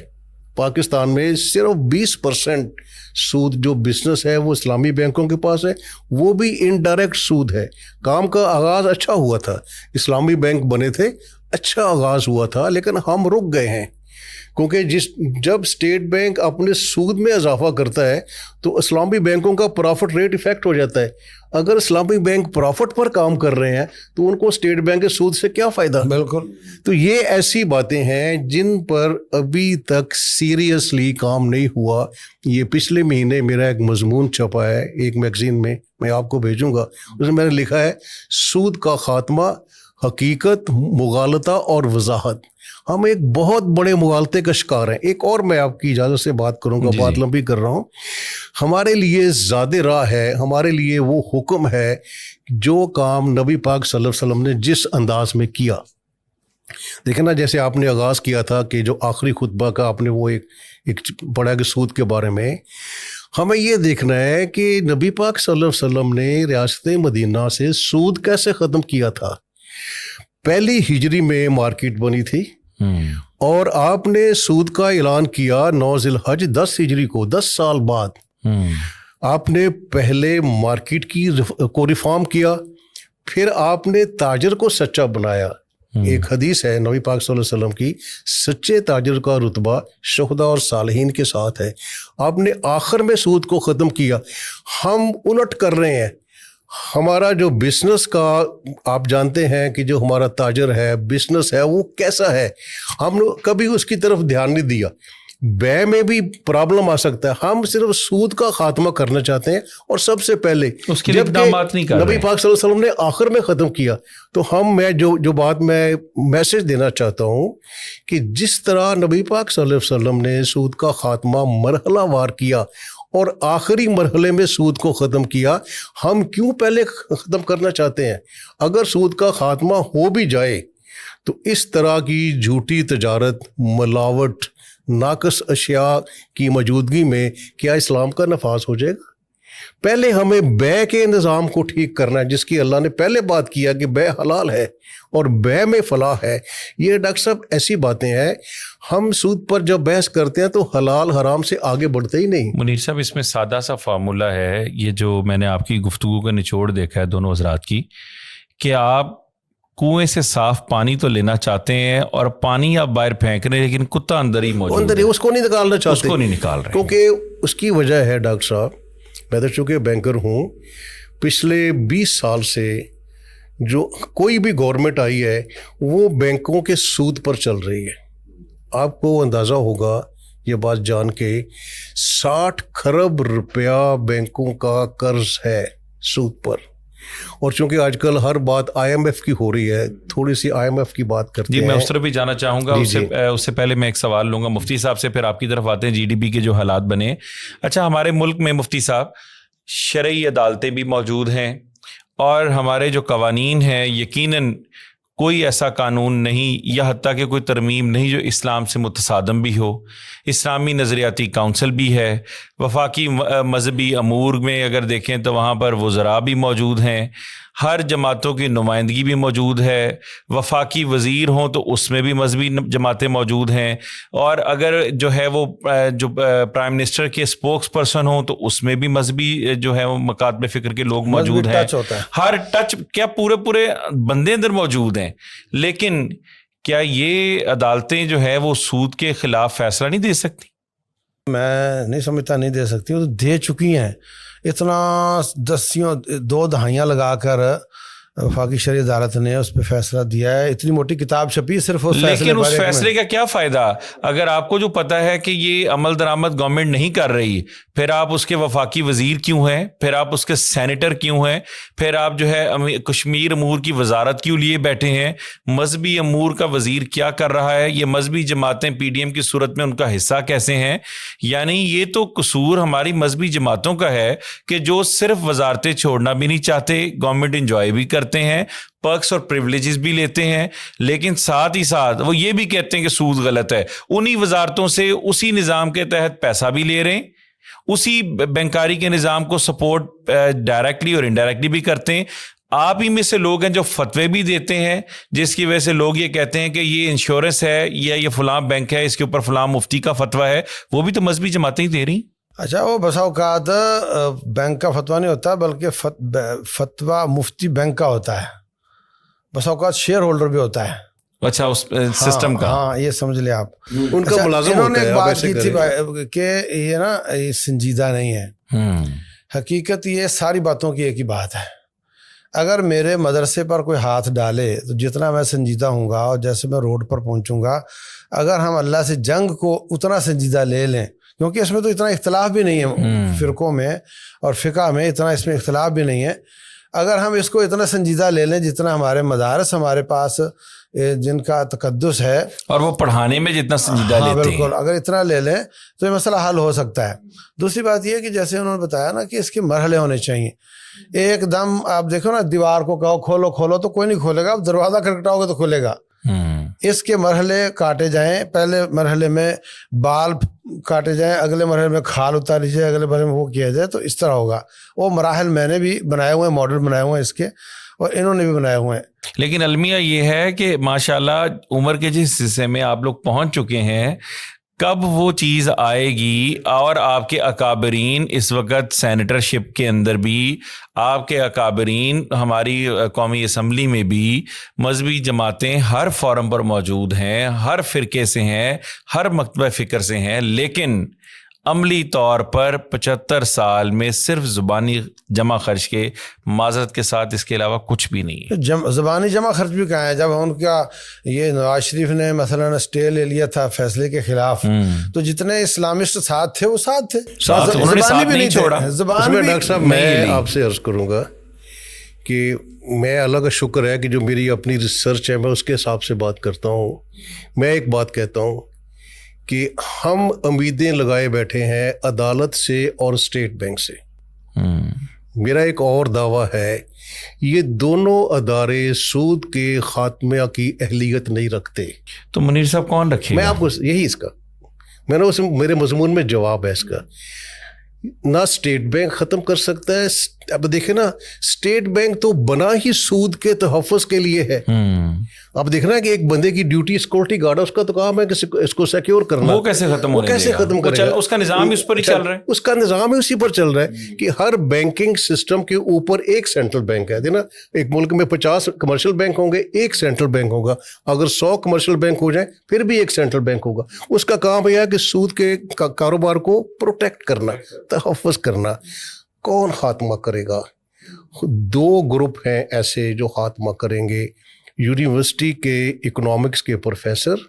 پاکستان میں صرف 20% سود جو بزنس ہے وہ اسلامی بینکوں کے پاس ہے، وہ بھی انڈائریکٹ سود ہے. کام کا آغاز اچھا ہوا تھا، اسلامی بینک بنے تھے، اچھا آغاز ہوا تھا، لیکن ہم رک گئے ہیں. کیونکہ جب اسٹیٹ بینک اپنے سود میں اضافہ کرتا ہے تو اسلامی بینکوں کا پرافٹ ریٹ افیکٹ ہو جاتا ہے. اگر اسلامی بینک پرافٹ پر کام کر رہے ہیں تو ان کو اسٹیٹ بینک کے سود سے کیا فائدہ؟ بالکل. تو یہ ایسی باتیں ہیں جن پر ابھی تک سیریسلی کام نہیں ہوا. یہ پچھلے مہینے میرا ایک مضمون چھپا ہے ایک میگزین میں آپ کو بھیجوں گا. اس میں میں نے لکھا ہے سود کا خاتمہ، حقیقت، مغالطہ اور وضاحت. ہم ایک بہت بڑے مغالطے کا شکار ہیں. ایک اور میں آپ کی اجازت سے بات کروں گا، بات لمبی کر رہا ہوں. ہمارے لیے زیادہ راہ ہے، ہمارے لیے وہ حکم ہے جو کام نبی پاک صلی اللہ علیہ وسلم نے جس انداز میں کیا. دیکھیں نا، جیسے آپ نے آغاز کیا تھا کہ جو آخری خطبہ کا آپ نے وہ ایک پڑھا کہ سود کے بارے میں، ہمیں یہ دیکھنا ہے کہ نبی پاک صلی اللہ علیہ وسلم نے ریاست مدینہ سے سود کیسے ختم کیا تھا. پہلی ہجری میں مارکیٹ بنی تھی، اور آپ نے سود کا اعلان کیا 9 ذی الحج 10 ہجری کو، 10 سال بعد. آپ نے پہلے مارکیٹ کو ریفارم کیا، پھر آپ نے تاجر کو سچا بنایا. ایک حدیث ہے نبی پاک صلی اللہ علیہ وسلم کی، سچے تاجر کا رتبہ شہداء اور صالحین کے ساتھ ہے. آپ نے آخر میں سود کو ختم کیا. ہم الٹ کر رہے ہیں. ہمارا جو بزنس کا آپ جانتے ہیں کہ جو ہمارا تاجر ہے، بزنس ہے، وہ کیسا ہے، ہم نے کبھی اس کی طرف دھیان نہیں دیا. بے میں بھی پرابلم آ سکتا ہے. ہم صرف سود کا خاتمہ کرنا چاہتے ہیں، اور سب سے پہلے اس کے لیے اقدامات نہیں کر رہے. نبی پاک صلی اللہ علیہ وسلم نے آخر میں ختم کیا. تو میں جو بات میں میسج دینا چاہتا ہوں کہ جس طرح نبی پاک صلی اللہ علیہ وسلم نے سود کا خاتمہ مرحلہ وار کیا اور آخری مرحلے میں سود کو ختم کیا، ہم کیوں پہلے ختم کرنا چاہتے ہیں؟ اگر سود کا خاتمہ ہو بھی جائے تو اس طرح کی جھوٹی تجارت، ملاوٹ، ناقص اشیاء کی موجودگی میں کیا اسلام کا نفاذ ہو جائے گا؟ پہلے ہمیں بے کے نظام کو ٹھیک کرنا ہے، جس کی اللہ نے پہلے بات کیا کہ بے حلال ہے اور بے میں فلاح ہے. یہ ڈاکٹر صاحب ایسی باتیں ہیں، ہم سود پر جب بحث کرتے ہیں تو حلال حرام سے آگے بڑھتے ہی نہیں. منیر صاحب، اس میں سادہ سا فارمولہ ہے، یہ جو میں نے آپ کی گفتگو کا نچوڑ دیکھا ہے دونوں حضرات کی، کہ آپ کنویں سے صاف پانی تو لینا چاہتے ہیں اور پانی آپ باہر پھینک رہے ہیں، لیکن کتا اندر ہی موجود ہے، اس کو نہیں نکالنا چاہتے، اس کو نہیں نکال رہے. کیونکہ اس کی وجہ ہے ڈاکٹر صاحب، میں تو چونکہ بینکر ہوں، پچھلے 20 سال سے جو کوئی بھی گورنمنٹ آئی ہے وہ بینکوں کے سود پر چل رہی ہے. آپ کو اندازہ ہوگا یہ بات جان کے 60 کھرب روپیہ بینکوں کا قرض ہے سود پر. اور چونکہ آج کل ہر بات IMF کی ہو رہی ہے، تھوڑی سی IMF کی بات کرتے جی ہیں. میں اس طرف بھی جانا چاہوں گا. اس سے پہلے میں ایک سوال لوں گا مفتی صاحب سے، پھر آپ کی طرف آتے ہیں GDP کے جو حالات بنے. اچھا، ہمارے ملک میں مفتی صاحب شرعی عدالتیں بھی موجود ہیں، اور ہمارے جو قوانین ہیں یقیناً کوئی ایسا قانون نہیں یا حتیٰ کہ کوئی ترمیم نہیں جو اسلام سے متصادم بھی ہو. اسلامی نظریاتی کونسل بھی ہے، وفاقی مذہبی امور میں اگر دیکھیں تو وہاں پر وزراء بھی موجود ہیں، ہر جماعتوں کی نمائندگی بھی موجود ہے، وفاقی وزیر ہوں تو اس میں بھی مذہبی جماعتیں موجود ہیں، اور اگر جو ہے وہ جو پرائم منسٹر کے اسپوکس پرسن ہوں تو اس میں بھی مذہبی جو ہے وہ مکاتب فکر کے لوگ موجود ہیں. ٹچ ہوتا ہے. ہر ٹچ کیا پورے بندے اندر موجود ہیں. لیکن کیا یہ عدالتیں جو ہے وہ سود کے خلاف فیصلہ نہیں دے سکتی؟ میں نہیں سمجھتا نہیں دے سکتی، وہ تو دے چکی ہیں. اتنا 2 دہائیاں لگا کر وفاقی شرعی عدالت نے اس پہ فیصلہ دیا ہے. اتنی موٹی کتاب چھپی صرف اس فیصلے لیکن پر. اس فیصلے کا کیا فائدہ اگر آپ کو جو پتا ہے کہ یہ عمل درآمد گورنمنٹ نہیں کر رہی؟ پھر آپ اس کے وفاقی وزیر کیوں ہیں؟ پھر آپ اس کے سینیٹر کیوں ہیں؟ پھر آپ جو ہے کشمیر امور کی وزارت کیوں لیے بیٹھے ہیں؟ مذہبی امور کا وزیر کیا کر رہا ہے؟ یہ مذہبی جماعتیں PDM کی صورت میں ان کا حصہ کیسے ہیں؟ یعنی یہ تو قصور ہماری مذہبی جماعتوں کا ہے کہ جو صرف وزارتیں چھوڑنا بھی نہیں چاہتے، گورنمنٹ انجوائے بھی کرتے ہیں، پرکس اور پریولیجز بھی لیتے ہیں، لیکن ساتھ ہی ساتھ وہ یہ بھی کہتے ہیں کہ سود غلط ہے. انہی وزارتوں سے اسی نظام کے تحت پیسہ بھی لے رہے ہیں، اسی بینکاری کے نظام کو سپورٹ ڈائریکٹلی اور انڈائریکٹلی بھی کرتے ہیں. آپ ہی میں سے لوگ ہیں جو فتوے بھی دیتے ہیں، جس کی وجہ سے لوگ یہ کہتے ہیں کہ یہ انشورنس ہے یا یہ فلاں بینک ہے، اس کے اوپر فلاں مفتی کا فتویٰ ہے. وہ بھی تو مذہبی جماعتیں ہی دے رہی. اچھا، وہ بسا اوقات بینک کا فتویٰ نہیں ہوتا بلکہ فتویٰ مفتی بینک کا ہوتا ہے. بسا اوقات شیئر ہولڈر بھی ہوتا ہے. اچھا، اس سسٹم کا. ہاں، یہ سمجھ لیں آپ. ان کا ملازم انہوں نے ہوتا ہے. ایک آپ بات ایسے کی تھی کریں. کہ یہ نا یہ سنجیدہ نہیں ہے. حقیقت یہ ساری باتوں کی ایک ہی بات ہے. اگر میرے مدرسے پر کوئی ہاتھ ڈالے تو جتنا میں سنجیدہ ہوں گا اور جیسے میں روڈ پر پہنچوں گا، اگر ہم اللہ سے جنگ کو اتنا سنجیدہ لے لیں، کیونکہ اس میں تو اتنا اختلاف بھی نہیں ہے فرقوں میں اور فقہ میں، اتنا اس میں اختلاف بھی نہیں ہے. اگر ہم اس کو اتنا سنجیدہ لے لیں جتنا ہمارے مدارس ہمارے پاس جن کا تقدس ہے اور وہ پڑھانے میں جتنا سنجیدہ لیتے ہیں، بالکل اگر اتنا لے لیں تو یہ مسئلہ حل ہو سکتا ہے. دوسری بات یہ ہے کہ جیسے انہوں نے بتایا نا کہ اس کے مرحلے ہونے چاہیے. ایک دم آپ دیکھو نا، دیوار کو کہو کھولو کھولو تو کوئی نہیں کھولے گا، آپ دروازہ کھٹکھٹاؤ گے تو کھلے گا. اس کے مرحلے کاٹے جائیں. پہلے مرحلے میں بال کاٹے جائیں، اگلے مرحلے میں کھال اتاری جائے، اگلے مرحلے میں وہ کیا جائے، تو اس طرح ہوگا. وہ مراحل میں نے بھی بنائے ہوئے ہیں، ماڈل بنائے ہوئے ہیں اس کے، اور انہوں نے بھی بنائے ہوئے ہیں. لیکن المیہ یہ ہے کہ ماشاءاللہ عمر کے جس حصے میں آپ لوگ پہنچ چکے ہیں، کب وہ چیز آئے گی اور آپ کے اکابرین اس وقت سینیٹر شپ کے اندر بھی، آپ کے اکابرین ہماری قومی اسمبلی میں بھی، مذہبی جماعتیں ہر فورم پر موجود ہیں، ہر فرقے سے ہیں، ہر مکتبہ فکر سے ہیں، لیکن عملی طور پر 75 سال میں صرف زبانی جمع خرچ کے، معذرت کے ساتھ اس کے علاوہ کچھ بھی نہیں ہے. زبانی جمع خرچ بھی کہاں ہے؟ جب ان کا یہ نواز شریف نے مثلا اسٹے لے لیا تھا فیصلے کے خلاف، تو جتنے اسلامسٹ ساتھ تھے وہ ساتھ تھے، انہوں نے ساتھ نہیں چھوڑا. زبان بھی. ڈاکٹر صاحب میں آپ سے عرض کروں گا کہ میں اللہ کا شکر ہے کہ جو میری اپنی ریسرچ ہے میں اس کے حساب سے بات کرتا ہوں. میں ایک بات کہتا ہوں کہ ہم امیدیں لگائے بیٹھے ہیں عدالت سے اور اسٹیٹ بینک سے. میرا ایک اور دعویٰ ہے، یہ دونوں ادارے سود کے خاتمہ کی اہلیت نہیں رکھتے. تو منیر صاحب کون رکھے گا؟ میں آپ کو یہی اس کا میں نے میرے مضمون میں جواب ہے اس کا. نہ اسٹیٹ بینک ختم کر سکتا ہے. اب دیکھیں نا، اسٹیٹ بینک تو بنا ہی سود کے تحفظ کے لیے ہے. اب دیکھنا کہ ایک بندے کی ڈیوٹی سیکورٹی گارڈ ہے، اس کا تو کام ہے کہ اس کو سیکیور کرنا. وہ کیسے ختم ہونے کیسے ختم کرے گا؟ اس کا نظام اس پر ہی چل رہا ہے. اس کا نظام ہی اسی پر چل رہا ہے کہ ہر بینکنگ سسٹم کے اوپر ایک سینٹرل بینک ہے. دیکھنا، ایک ملک میں 50 کمرشل بینک ہوں گے، ایک سینٹرل بینک ہوگا. اگر 100 کمرشل بینک ہو جائیں پھر بھی ایک سینٹرل بینک ہوگا. اس کا کام یہ ہے کہ سود کے کاروبار کو پروٹیکٹ کرنا، تحفظ کرنا. کون خاتمہ کرے گا؟ 2 گروپ ہیں ایسے جو خاتمہ کریں گے، یونیورسٹی کے اکنامکس کے پروفیسر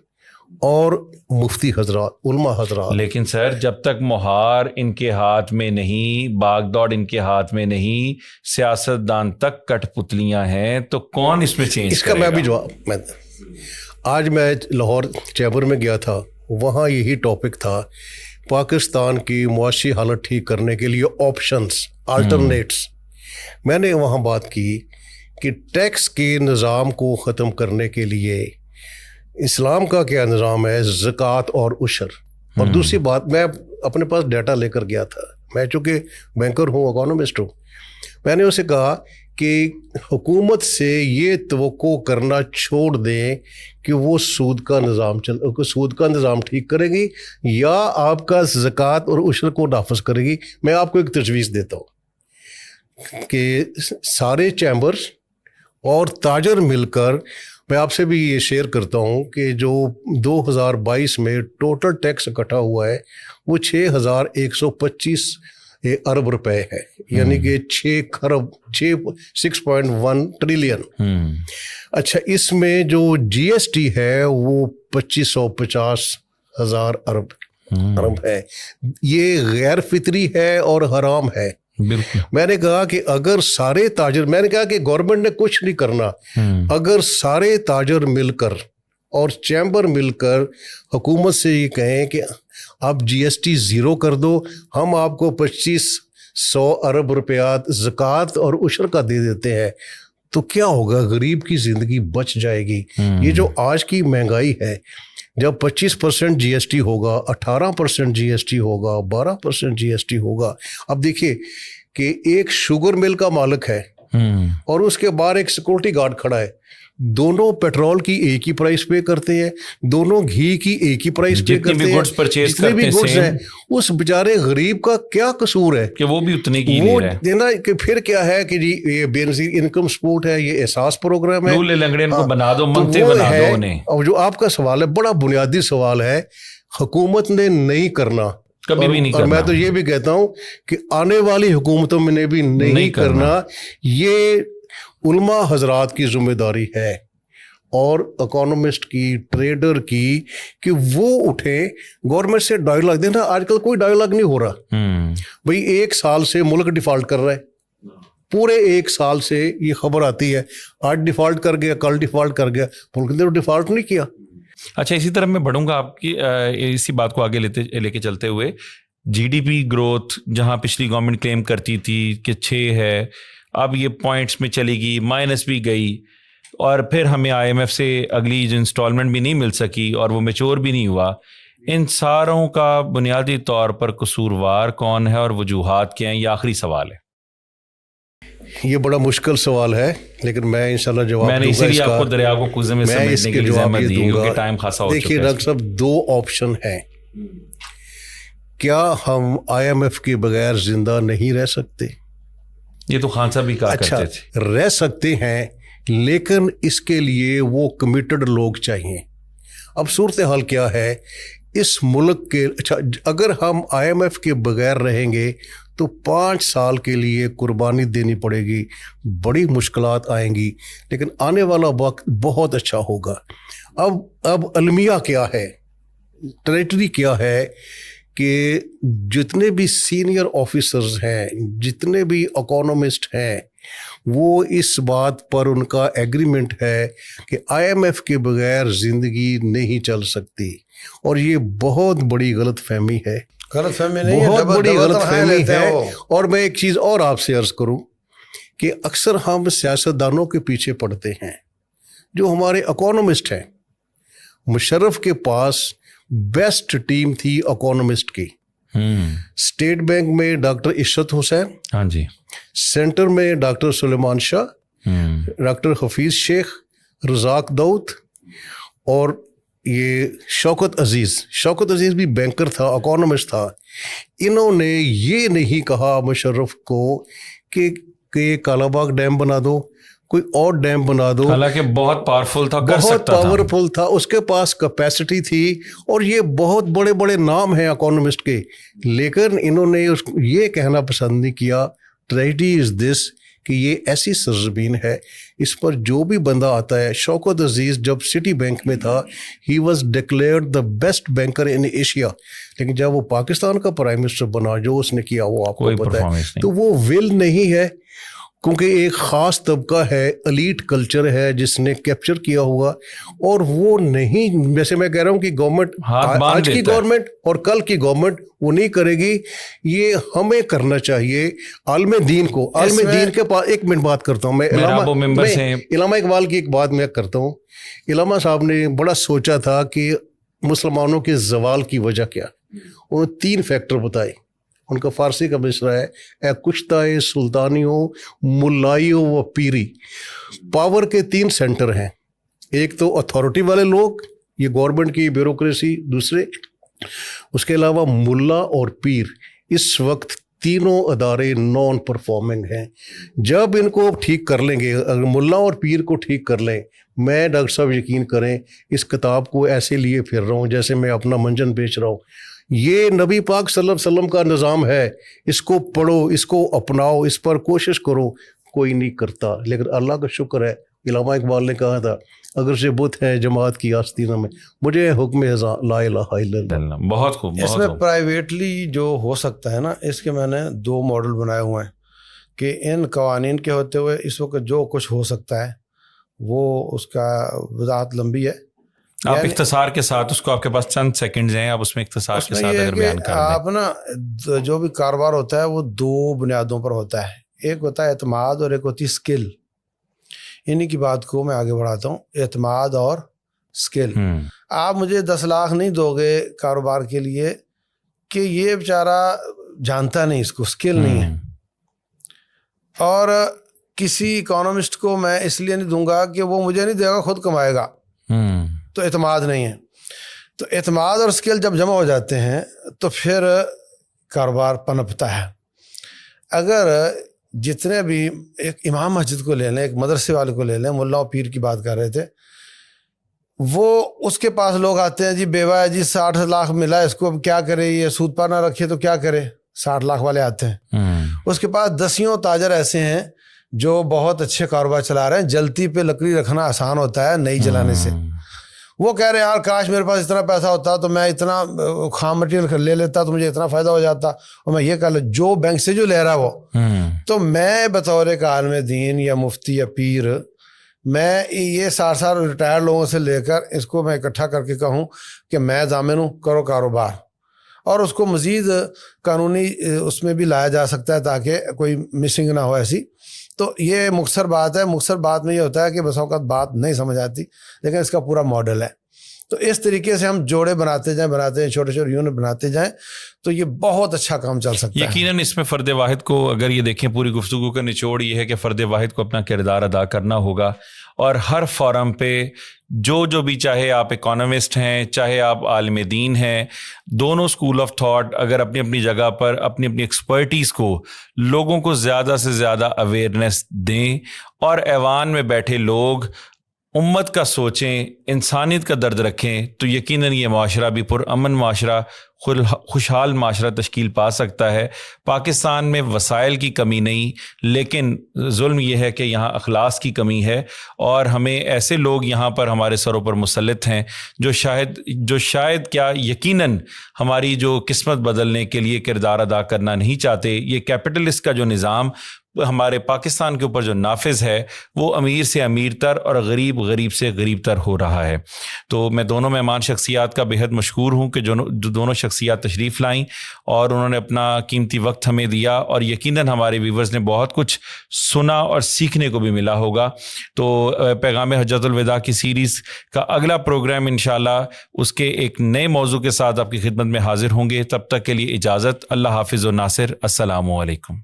اور مفتی حضرات، علماء حضرات. لیکن سر جب تک مہار ان کے ہاتھ میں نہیں، باغ دوڑ ان کے ہاتھ میں نہیں، سیاستدان تک کٹ پتلیاں ہیں، تو کون اس میں چینج اس کا میں بھی جواب آج میں لاہور چیمبر میں گیا تھا، وہاں یہی ٹاپک تھا، پاکستان کی معاشی حالت ٹھیک کرنے کے لیے آپشنز، آلٹرنیٹس. میں نے وہاں بات کی کہ ٹیکس کے نظام کو ختم کرنے کے لیے اسلام کا کیا نظام ہے، زکوٰۃ اور عشر. اور دوسری بات، میں اپنے پاس ڈیٹا لے کر گیا تھا، میں چونکہ بینکر ہوں، اکانومسٹ ہوں، میں نے اسے کہا کہ حکومت سے یہ توقع کرنا چھوڑ دیں کہ وہ سود کا نظام ٹھیک کرے گی یا آپ کا زکوٰۃ اور عشر کو نافذ کرے گی. میں آپ کو ایک تجویز دیتا ہوں کہ سارے چیمبرز اور تاجر مل کر، میں آپ سے بھی یہ شیئر کرتا ہوں کہ جو 2022 میں ٹوٹل ٹیکس اکٹھا ہوا ہے وہ 6,125 ارب روپے ہے، یعنی کہ 6.1 ٹریلین. اچھا، اس میں جو جی ایس ٹی ہے وہ 2,550,000 ارب ہے. یہ غیر فطری ہے اور حرام ہے. بالکل. میں نے کہا کہ اگر سارے تاجر، میں نے کہا کہ گورنمنٹ نے کچھ نہیں کرنا، اگر سارے تاجر مل کر اور چیمبر مل کر حکومت سے یہ کہیں کہ آپ جی ایس ٹی زیرو کر دو، ہم آپ کو 2,500 ارب روپیات زکوٰۃ اور عشر کا دے دیتے ہیں، تو کیا ہوگا؟ غریب کی زندگی بچ جائے گی. یہ جو آج کی مہنگائی ہے، جب 25% جی ایس ٹی ہوگا، 18% جی ایس ٹی ہوگا، 12% جی ایس ٹی ہوگا. اب دیکھیے کہ ایک شوگر مل کا مالک ہے اور اس کے باہر ایک سیکورٹی گارڈ کھڑا ہے، دونوں پیٹرول کی ایک ہی پرائس پے کرتے ہیں، دونوں گھی کی ایک ہی پرائس پے کرتے ہیں، جتنے بھی گڈس ہیں. اس بیچارے غریب کا کیا قصور ہے کہ وہ بھی اتنے کی وہ لے رہا ہے؟ دینا کہ پھر کیا ہے کہ جی یہ بے نظیر انکم سپورٹ ہے، یہ احساس پروگرام ہے، لولے لنگڑے ان کو بنا دو، تو منتے وہ بنا ہے. دو انہیں. اور جو آپ کا سوال ہے، بڑا بنیادی سوال ہے، حکومت نے نہیں کرنا، کبھی بھی نہیں اور کرنا. میں تو یہ بھی کہتا ہوں کہ آنے والی حکومتوں میں نے بھی نہیں کرنا. یہ علماء حضرات کی ذمہ داری ہے اور اکانومسٹ کی، ٹریڈر کی، کہ وہ اٹھیں، گورنمنٹ سے ڈائیلاگ دینا. آج کل کوئی ڈائیلاگ نہیں ہو رہا بھئی. 1 سال سے ملک ڈیفالٹ کر رہا ہے، پورے 1 سال سے یہ خبر آتی ہے، آج ڈیفالٹ کر گیا، کل ڈیفالٹ کر گیا، ملک نے ڈیفالٹ نہیں کیا. اچھا، اسی طرح میں بڑھوں گا آپ کی اسی بات کو آگے لے کے چلتے ہوئے. جی ڈی پی گروتھ جہاں پچھلی گورنمنٹ کلیم کرتی تھی کہ 6 ہے، اب یہ پوائنٹس میں چلی گئی، مائنس بھی گئی، اور پھر ہمیں آئی ایم ایف سے اگلی جو انسٹالمنٹ بھی نہیں مل سکی اور وہ میچور بھی نہیں ہوا. ان ساروں کا بنیادی طور پر قصوروار کون ہے اور وجوہات کیا ہیں؟ یہ آخری سوال ہے. یہ بڑا مشکل سوال ہے، لیکن میں انشاءاللہ جواب میں نے دوں گا. اسی لیے اس آپ کا کو دریا کو کوزے میں سمیٹنے کے لیے زحمت دی کیونکہ ٹائم خاصا ہو چکا ہے. دیکھیے ڈاکٹر صاحب، 2 آپشن ہیں. کیا ہم آئی ایم ایف کے بغیر زندہ نہیں رہ سکتے؟ یہ تو خان صاحب بھی کہا اچھا، کرتے تھے. رہ سکتے ہیں، لیکن اس کے لیے وہ کمیٹڈ لوگ چاہیے. اب صورتحال کیا ہے اس ملک کے؟ اچھا، اگر ہم آئی ایم ایف کے بغیر رہیں گے تو 5 سال کے لیے قربانی دینی پڑے گی، بڑی مشکلات آئیں گی، لیکن آنے والا وقت بہت اچھا ہوگا. اب المیہ کیا ہے، ٹریٹری کیا ہے کہ جتنے بھی سینئر آفیسرز ہیں، جتنے بھی اکانومسٹ ہیں، وہ اس بات پر ان کا ایگریمنٹ ہے کہ آئی ایم ایف کے بغیر زندگی نہیں چل سکتی. اور یہ بہت بڑی غلط فہمی ہے، غلط فہمی نہیں ہے، بہت بڑی غلط فہمی ہے. وہ اور میں ایک چیز اور آپ سے عرض کروں کہ اکثر ہم سیاستدانوں کے پیچھے پڑتے ہیں. جو ہمارے اکانومسٹ ہیں، مشرف کے پاس بیسٹ ٹیم تھی اکانومسٹ کی. اسٹیٹ بینک میں ڈاکٹر عشرت حسین، ہاں جی، سینٹر میں ڈاکٹر سلیمان شاہ، ڈاکٹر حفیظ شیخ، رزاق داؤد، اور یہ شوکت عزیز بھی بینکر تھا، اکانومسٹ تھا. انہوں نے یہ نہیں کہا مشرف کو کہ کالا باغ ڈیم بنا دو، کوئی اور ڈیم بنا دو. حالانکہ بہت پاورفل تھا، بہت پاورفل تھا، اس کے پاس کیپیسٹی تھی، اور یہ بہت بڑے بڑے نام ہیں اکانومسٹ کے. لیکن انہوں نے یہ کہنا پسند نہیں کیا. ٹریجڈی از دس کہ یہ ایسی سرزمین ہے، اس پر جو بھی بندہ آتا ہے. شوکت عزیز جب سٹی بینک میں تھا he was declared the best banker in Asia, لیکن جب وہ پاکستان کا پرائم منسٹر بنا جو اس نے کیا وہ آپ کو پتہ ہے. تو وہ ول نہیں ہے، کیونکہ ایک خاص طبقہ ہے، ایلیٹ کلچر ہے جس نے کیپچر کیا ہوا، اور وہ نہیں، جیسے میں کہہ رہا ہوں کہ گورنمنٹ آج کی گورنمنٹ اور کل کی گورنمٹ وہ نہیں کرے گی. یہ ہمیں کرنا چاہیے عالم دین کو. عالم دین کے پاس ایک منٹ بات کرتا ہوں میں، علامہ اقبال کی ایک بات میں کرتا ہوں. علامہ صاحب نے بڑا سوچا تھا کہ مسلمانوں کے زوال کی وجہ کیا، انہوں نے 3 فیکٹر بتائے. ان کا فارسی کا مصرع ہے، اے کشتہ سلطانیوں ملائیوں و پیری. پاور کے 3 سینٹر ہیں، ایک تو اتھارٹی والے لوگ، یہ گورنمنٹ کی بیوروکریسی، دوسرے اس کے علاوہ ملا اور پیر. اس وقت تینوں ادارے نان پرفارمنگ ہیں. جب ان کو ٹھیک کر لیں گے، اگر ملا اور پیر کو ٹھیک کر لیں، میں ڈاکٹر صاحب یقین کریں اس کتاب کو ایسے لیے پھر رہا ہوں جیسے میں اپنا منجن بیچ رہا ہوں. یہ نبی پاک صلی اللہ علیہ وسلم کا نظام ہے، اس کو پڑھو، اس کو اپناؤ، اس پر کوشش کرو. کوئی نہیں کرتا، لیکن اللہ کا شکر ہے. علامہ اقبال نے کہا تھا اگر سے بت ہے جماعت کی آستینہ میں، مجھے حکم لا الہ الا اللہ. بہت خوب. اس میں پرائیویٹلی جو ہو سکتا ہے نا، اس کے میں نے 2 ماڈل بنائے ہوئے ہیں کہ ان قوانین کے ہوتے ہوئے اس وقت جو کچھ ہو سکتا ہے وہ اس کا وضاحت لمبی ہے. آپ اختصار کے ساتھ اس کو، آپ کے پاس چند سیکنڈز ہیں، آپ اس میں اختصار کے ساتھ اگر بیان کر دیں. آپ نا جو بھی کاروبار ہوتا ہے وہ 2 بنیادوں پر ہوتا ہے، ایک ہوتا ہے اعتماد اور ایک ہوتی ہے اسکل. انہی کی بات کو میں آگے بڑھاتا ہوں، اعتماد اور اسکل. آپ مجھے 10 لاکھ نہیں دو گے کاروبار کے لیے کہ یہ بیچارہ جانتا نہیں، اس کو اسکل نہیں ہے. اور کسی اکانومسٹ کو میں اس لیے نہیں دوں گا کہ وہ مجھے نہیں دے گا، خود کمائے گا، تو اعتماد نہیں ہے. تو اعتماد اور اسکل جب جمع ہو جاتے ہیں تو پھر کاروبار پنپتا ہے. اگر جتنے بھی، ایک امام مسجد کو لے لیں، ایک مدرسے والے کو لے لیں، ملا و پیر کی بات کر رہے تھے، وہ اس کے پاس لوگ آتے ہیں، جی بیوہ ہے، جی 60 لاکھ ملا اس کو، اب کیا کرے، یہ سود پر نہ رکھے تو کیا کرے. 60 لاکھ والے آتے ہیں، اس کے پاس 10 تاجر ایسے ہیں جو بہت اچھے کاروبار چلا رہے ہیں. جلتی پہ لکڑی رکھنا آسان ہوتا ہے نہیں جلانے سے. وہ کہہ رہے ہیں یار کاش میرے پاس اتنا پیسہ ہوتا تو میں اتنا خام مٹیریل لے لیتا تو مجھے اتنا فائدہ ہو جاتا، اور میں یہ کر لوں جو بینک سے جو لے رہا وہ. تو میں بطور ایک عالم دین یا مفتی یا پیر، میں یہ 60 سال ریٹائر لوگوں سے لے کر اس کو میں اکٹھا کر کے کہوں کہ میں ضامن ہوں، کرو کاروبار. اور اس کو مزید قانونی اس میں بھی لایا جا سکتا ہے تاکہ کوئی مسنگ نہ ہو ایسی. تو یہ مختصر بات ہے. مختصر بات میں یہ ہوتا ہے کہ بس اوقات بات نہیں سمجھ آتی، لیکن اس کا پورا ماڈل ہے. تو اس طریقے سے ہم جوڑے بناتے جائیں، چھوٹے چھوٹے یونٹ بناتے جائیں، تو یہ بہت اچھا کام چل سکتا ہے. یقیناً اس میں فرد واحد کو، اگر یہ دیکھیں پوری گفتگو کا نچوڑ یہ ہے کہ فرد واحد کو اپنا کردار ادا کرنا ہوگا، اور ہر فورم پہ جو بھی، چاہے آپ اکانومسٹ ہیں، چاہے آپ عالم دین ہیں، دونوں اسکول آف تھاٹ اگر اپنی اپنی جگہ پر اپنی اپنی ایکسپرٹیز کو لوگوں کو زیادہ سے زیادہ اویئرنیس دیں، اور ایوان میں بیٹھے لوگ امت کا سوچیں، انسانیت کا درد رکھیں، تو یقیناً یہ معاشرہ بھی پرامن معاشرہ، خوشحال معاشرہ تشکیل پا سکتا ہے. پاکستان میں وسائل کی کمی نہیں، لیکن ظلم یہ ہے کہ یہاں اخلاص کی کمی ہے، اور ہمیں ایسے لوگ یہاں پر ہمارے سروں پر مسلط ہیں جو شاید کیا یقیناً ہماری جو قسمت بدلنے کے لیے کردار ادا کرنا نہیں چاہتے. یہ کیپٹلسٹ کا جو نظام ہمارے پاکستان کے اوپر جو نافذ ہے وہ امیر سے امیر تر اور غریب سے غریب تر ہو رہا ہے. تو میں دونوں مہمان شخصیات کا بےحد مشکور ہوں کہ جو دونوں شخصیات تشریف لائیں اور انہوں نے اپنا قیمتی وقت ہمیں دیا، اور یقیناً ہمارے ویورز نے بہت کچھ سنا اور سیکھنے کو بھی ملا ہوگا. تو پیغام حجت الوداع کی سیریز کا اگلا پروگرام انشاءاللہ اس کے ایک نئے موضوع کے ساتھ آپ کی خدمت میں حاضر ہوں گے. تب تک کے لیے اجازت. اللہ حافظ و ناصر. السلام علیکم.